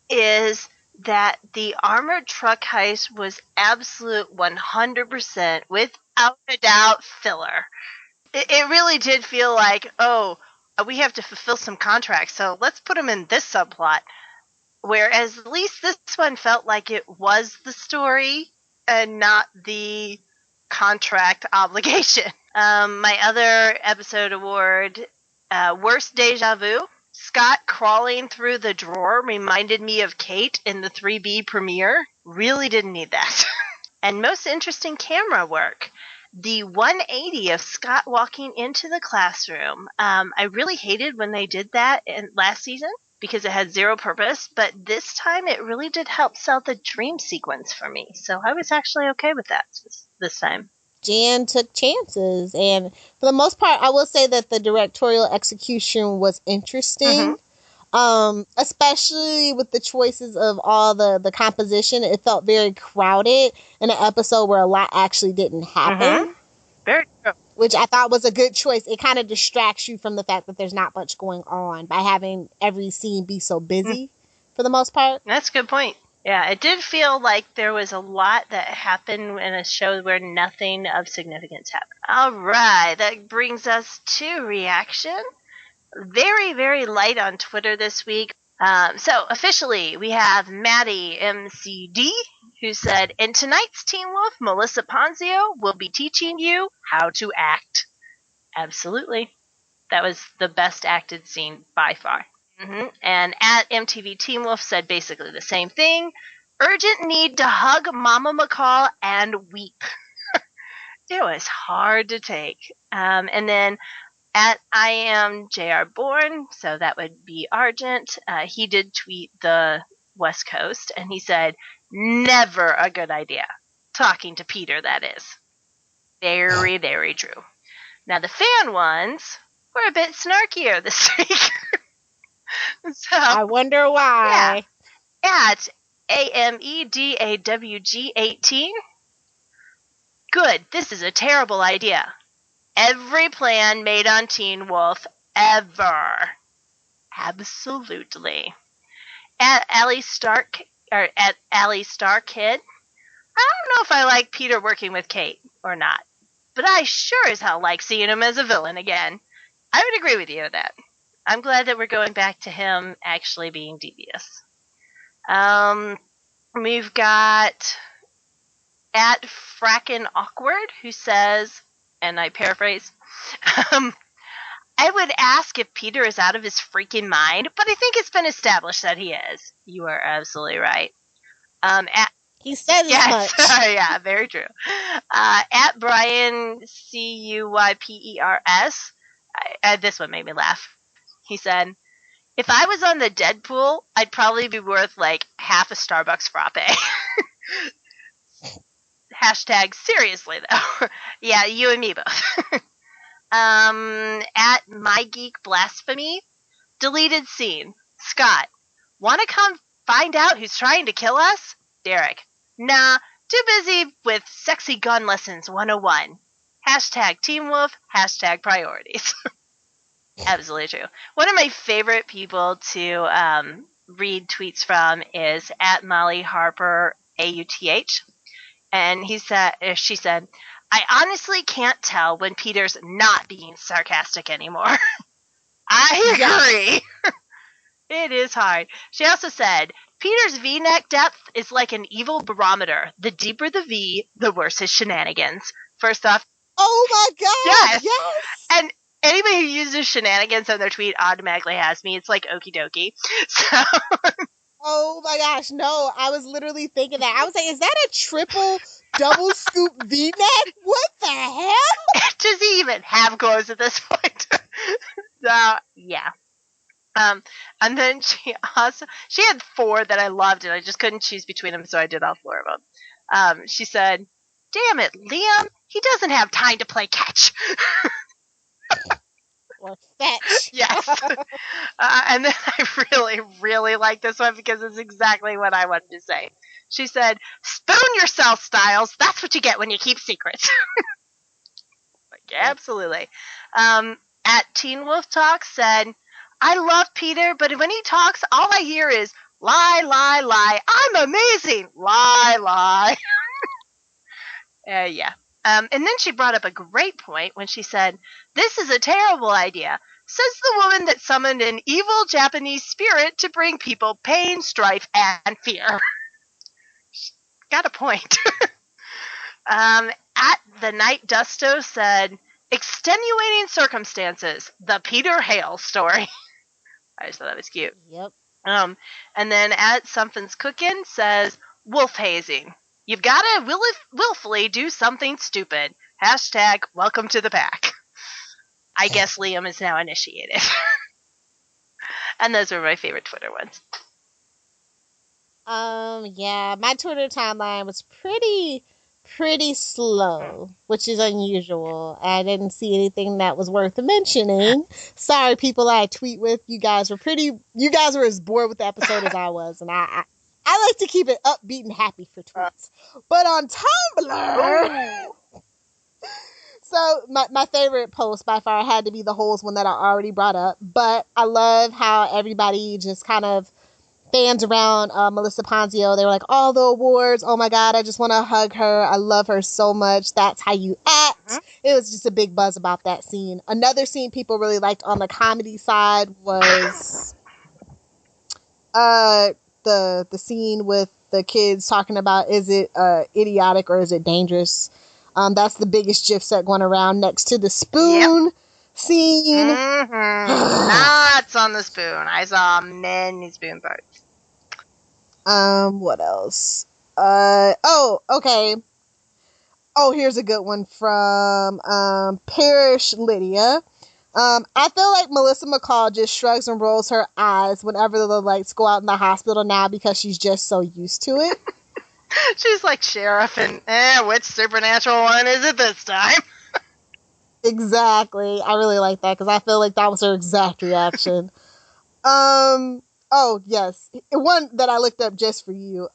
is that the Armored Truck Heist was absolute 100%, without a doubt, filler. It really did feel like, oh, we have to fulfill some contracts, so let's put them in this subplot. Whereas at least this one felt like it was the story and not the contract obligation. My other episode award, Worst Deja Vu. Scott crawling through the drawer reminded me of Kate in the 3B premiere. Really didn't need that. And most interesting camera work. The 180 of Scott walking into the classroom. I really hated when they did that last season because it had zero purpose, but this time it really did help sell the dream sequence for me. So I was actually okay with that this time. Jan took chances, and for the most part, I will say that the directorial execution was interesting. Especially with the choices of all the composition. It felt very crowded in an episode where a lot actually didn't happen. Very true. Which I thought was a good choice. It kind of distracts you from the fact that there's not much going on by having every scene be so busy for the most part. That's a good point. Yeah, it did feel like there was a lot that happened in a show where nothing of significance happened. All right, that brings us to reaction. Very, very light on Twitter this week. So officially, we have Maddie MCD, who said, in tonight's Teen Wolf, Melissa Ponzio will be teaching you how to act. Absolutely. That was the best acted scene by far. And at MTV Teen Wolf said basically the same thing. Urgent need to hug Mama McCall and weep. It was hard to take. And then at I am JR Bourne, so that would be Argent, he did tweet the West Coast, and he said, never a good idea. Talking to Peter, that is. Very, very true. Now, the fan ones were a bit snarkier this week. So, I wonder why. Yeah. At AMEDAWG18, good, this is a terrible idea. Every plan made on Teen Wolf ever. Absolutely. At Allie Stark, or at Allie Star Kid, I don't know if I like Peter working with Kate or not, but I sure as hell like seeing him as a villain again. I would agree with you on that. I'm glad that we're going back to him actually being devious. We've got at Frackin' Awkward, who says, and I paraphrase, I would ask if Peter is out of his freaking mind, but I think it's been established that he is. You are absolutely right. He said as much. Yeah, very true. At Brian Cuypers, this one made me laugh. He said, if I was on the Deadpool, I'd probably be worth like half a Starbucks frappe. Hashtag seriously though. Yeah, you and me both. At My Geek Blasphemy, deleted scene. Scott, wanna come find out who's trying to kill us? Derek, nah, too busy with sexy gun lessons 101. Hashtag Team Wolf, hashtag priorities. Absolutely true. One of my favorite people to read tweets from is at Molly Harper AUTH, and she said, "I honestly can't tell when Peter's not being sarcastic anymore." I agree. Yes. It is hard. She also said, "Peter's V-neck depth is like an evil barometer. The deeper the V, the worse his shenanigans." First off, oh my god, yes. And anybody who uses shenanigans on their tweet automatically has me. It's like okie dokie. So. Oh my gosh, no, I was literally thinking that. I was like, is that a triple double scoop V-neck? What the hell? Does he even have clothes at this point? So, yeah. And then she had 4 that I loved, and I just couldn't choose between them, so I did all 4 of them. She said, "Damn it, Liam, he doesn't have time to play catch." Or fetch. Yes. And then I really, really like this one because it's exactly what I wanted to say. She said, "Spoon yourself, Styles. That's what you get when you keep secrets." Like, absolutely. At Teen Wolf Talk said, "I love Peter, but when he talks, all I hear is lie, lie, lie. I'm amazing. Lie, lie." Yeah. And then she brought up a great point when she said, "This is a terrible idea. Says the woman that summoned an evil Japanese spirit to bring people pain, strife, and fear." Got a point. At the Night Dusto said, "Extenuating circumstances. The Peter Hale story." I just thought that was cute. Yep. And then at Something's Cooking says, "Wolf hazing. You've got to willfully do something stupid. Hashtag welcome to the pack." I guess Liam is now initiated. And those were my favorite Twitter ones. Yeah, my Twitter timeline was pretty slow, which is unusual. I didn't see anything that was worth mentioning. Sorry, people I tweet with. You guys were as bored with the episode as I was, and I like to keep it upbeat and happy for tweets. But on Tumblr, so my favorite post by far had to be the Holes one that I already brought up. But I love how everybody just kind of fans around Melissa Ponzio. They were like, all the awards. Oh my God, I just want to hug her. I love her so much. That's how you act. Mm-hmm. It was just a big buzz about that scene. Another scene people really liked on the comedy side was the scene with the kids talking about, is it idiotic or is it dangerous? That's the biggest GIF set going around next to the spoon scene. Mm-hmm. Nuts on the spoon. I saw many spoon parts. What else? Okay. Oh, here's a good one from Parish Lydia. I feel like Melissa McCall just shrugs and rolls her eyes whenever the lights go out in the hospital now because she's just so used to it. She's like Sheriff and which supernatural one is it this time? Exactly. I really like that because I feel like that was her exact reaction. Oh, yes. One that I looked up just for you.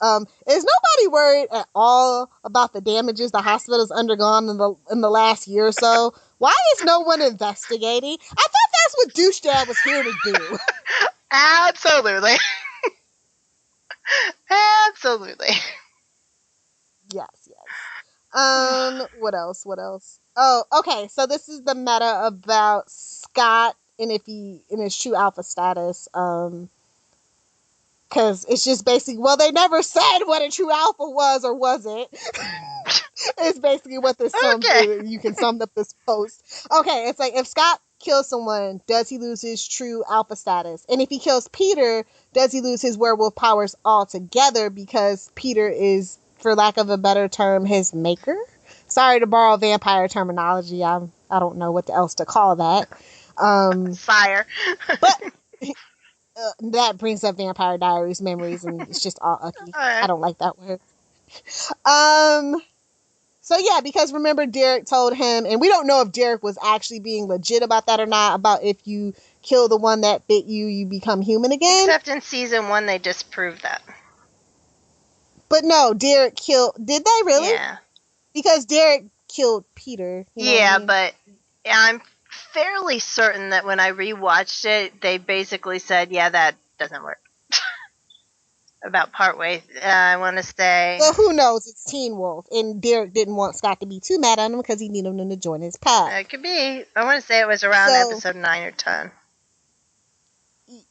Is nobody worried at all about the damages the hospital's undergone in the last year or so? Why is no one investigating? I thought that's what Douche Dad was here to do. Absolutely. Absolutely. Yes. What else? Oh, okay. So this is the meta about Scott and if he in his true alpha status. Because it's just basically, well, they never said what a true alpha was or wasn't. It's basically what this you can sum up this post. Okay, it's like, if Scott kills someone, does he lose his true alpha status? And if he kills Peter, does he lose his werewolf powers altogether because Peter is, for lack of a better term, his maker? Sorry to borrow vampire terminology. I don't know what else to call that. Sire. But... that brings up Vampire Diaries memories, and it's just all ucky. Right. I don't like that word. So yeah, because remember Derek told him, and we don't know if Derek was actually being legit about that or not, about if you kill the one that bit you, you become human again. Except in season 1, they disproved that. But no, Derek killed... Did they really? Yeah. Because Derek killed Peter. You know what I mean? But I'm fairly certain that when I rewatched it, they basically said, yeah, that doesn't work. about partway. I want to say. Well, who knows? It's Teen Wolf, and Derek didn't want Scott to be too mad at him because he needed him to join his pod. It could be. I want to say it was around episode 9 or 10.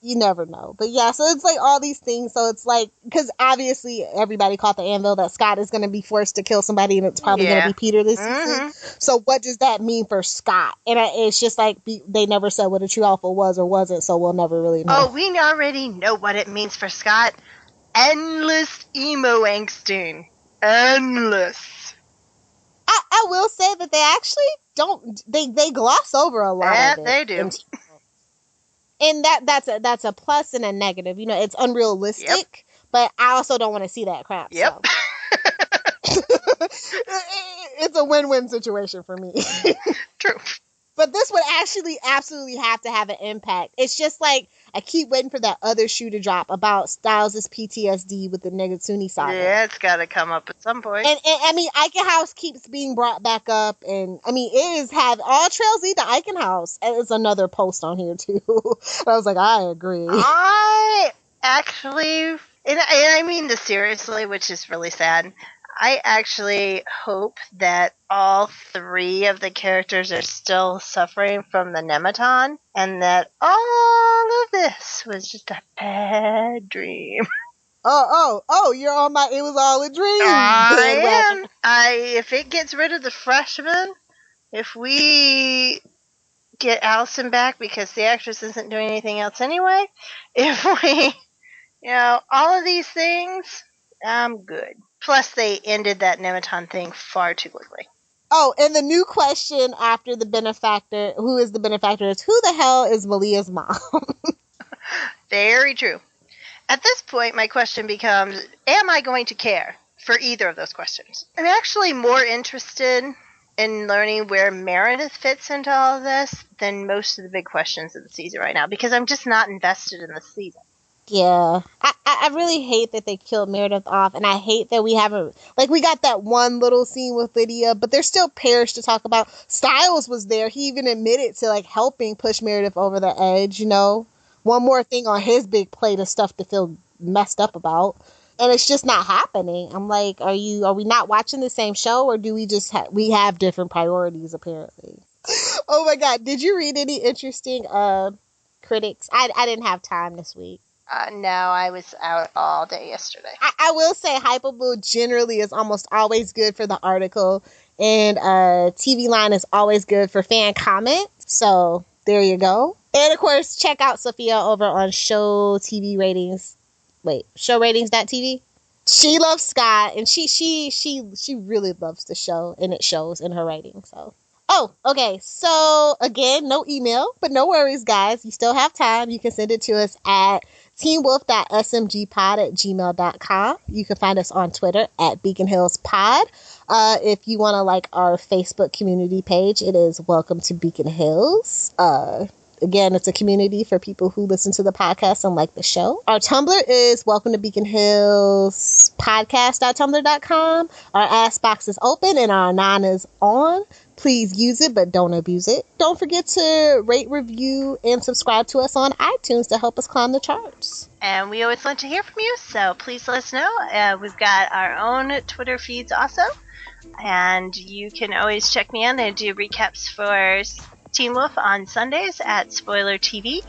You never know. But yeah, so it's like all these things. So it's like, because obviously everybody caught the anvil that Scott is going to be forced to kill somebody, and it's probably going to be Peter this season. So what does that mean for Scott? And it's just like, they never said what a true alpha was or wasn't, so we'll never really know. Oh, we already know what it means for Scott. Endless emo angsting. Endless. I will say that they actually don't, they gloss over a lot of it. They do. And that's a plus and a negative. You know, it's unrealistic, but I also don't want to see that crap. Yep. So. It's a win-win situation for me. True. But this would actually absolutely have to have an impact. It's just like, I keep waiting for that other shoe to drop about Styles' PTSD with the Negatsuni saga. Yeah, it's got to come up at some point. And I mean, Eichen House keeps being brought back up, and I mean, it is all trails lead to Eichen House. And it's another post on here too. And I was like, I agree. I actually, and I mean this seriously, which is really sad. I actually hope that all 3 of the characters are still suffering from the Nematon, and that all of this was just a bad dream. Oh, you're on my it was all a dream. I am. If it gets rid of the freshmen, if we get Allison back because the actress isn't doing anything else anyway, if we, all of these things, I'm good. Plus, they ended that Nematon thing far too quickly. Oh, and the new question after the benefactor, who is the benefactor, is who the hell is Malia's mom? Very true. At this point, my question becomes, am I going to care for either of those questions? I'm actually more interested in learning where Meredith fits into all of this than most of the big questions of the season right now, because I'm just not invested in the season. Yeah, I really hate that they killed Meredith off, and I hate that we haven't, like, we got that one little scene with Lydia, but there's still Parrish to talk about. Styles was there. He even admitted to, like, helping push Meredith over the edge, One more thing on his big plate of stuff to feel messed up about, and it's just not happening. I'm like, are we not watching the same show, or do we just we have different priorities, apparently? Oh my God, did you read any interesting critics? I didn't have time this week. No, I was out all day yesterday. I will say Hypable generally is almost always good for the article, and TV Line is always good for fan comments. So there you go. And of course, check out Sophia over on showratings.tv. She loves Scott, and she really loves the show, and it shows in her writing. So. Oh, okay. So again, no email, but no worries, guys. You still have time. You can send it to us at teenwolf.smgpod@gmail.com. You can find us on Twitter at Beacon Hills Pod. If you want to like our Facebook community page, it is Welcome to Beacon Hills. Again, it's a community for people who listen to the podcast and like the show. Our Tumblr is welcome to Beacon Hills podcast.tumblr.com. Our Ask Box is open and our Anon is on. Please use it, but don't abuse it. Don't forget to rate, review, and subscribe to us on iTunes to help us climb the charts. And we always want to hear from you, so please let us know. We've got our own Twitter feeds also. And you can always check me on. I do recaps for Teen Wolf on Sundays at Spoiler TV,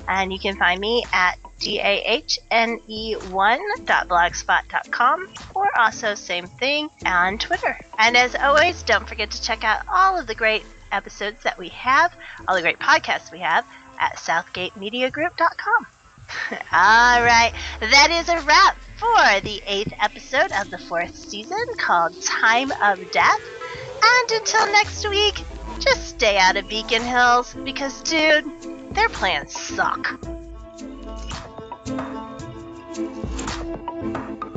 and you can find me at dahne1.blogspot.com, or also same thing on Twitter. And as always, don't forget to check out all of the great episodes that we have, all the great podcasts we have at southgatemediagroup.com. All right, that is a wrap for the 8th episode of the 4th season called Time of Death. And until next week, just stay out of Beacon Hills because, dude, their plans suck.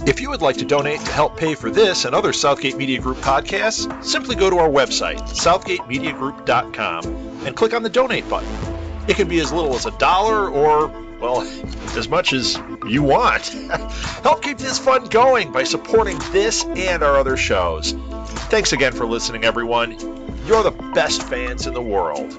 If you would like to donate to help pay for this and other Southgate Media Group podcasts, simply go to our website, southgatemediagroup.com, and click on the donate button. It can be as little as $1 or, well, as much as you want. Help keep this fun going by supporting this and our other shows. Thanks again for listening, everyone. You're the best fans in the world.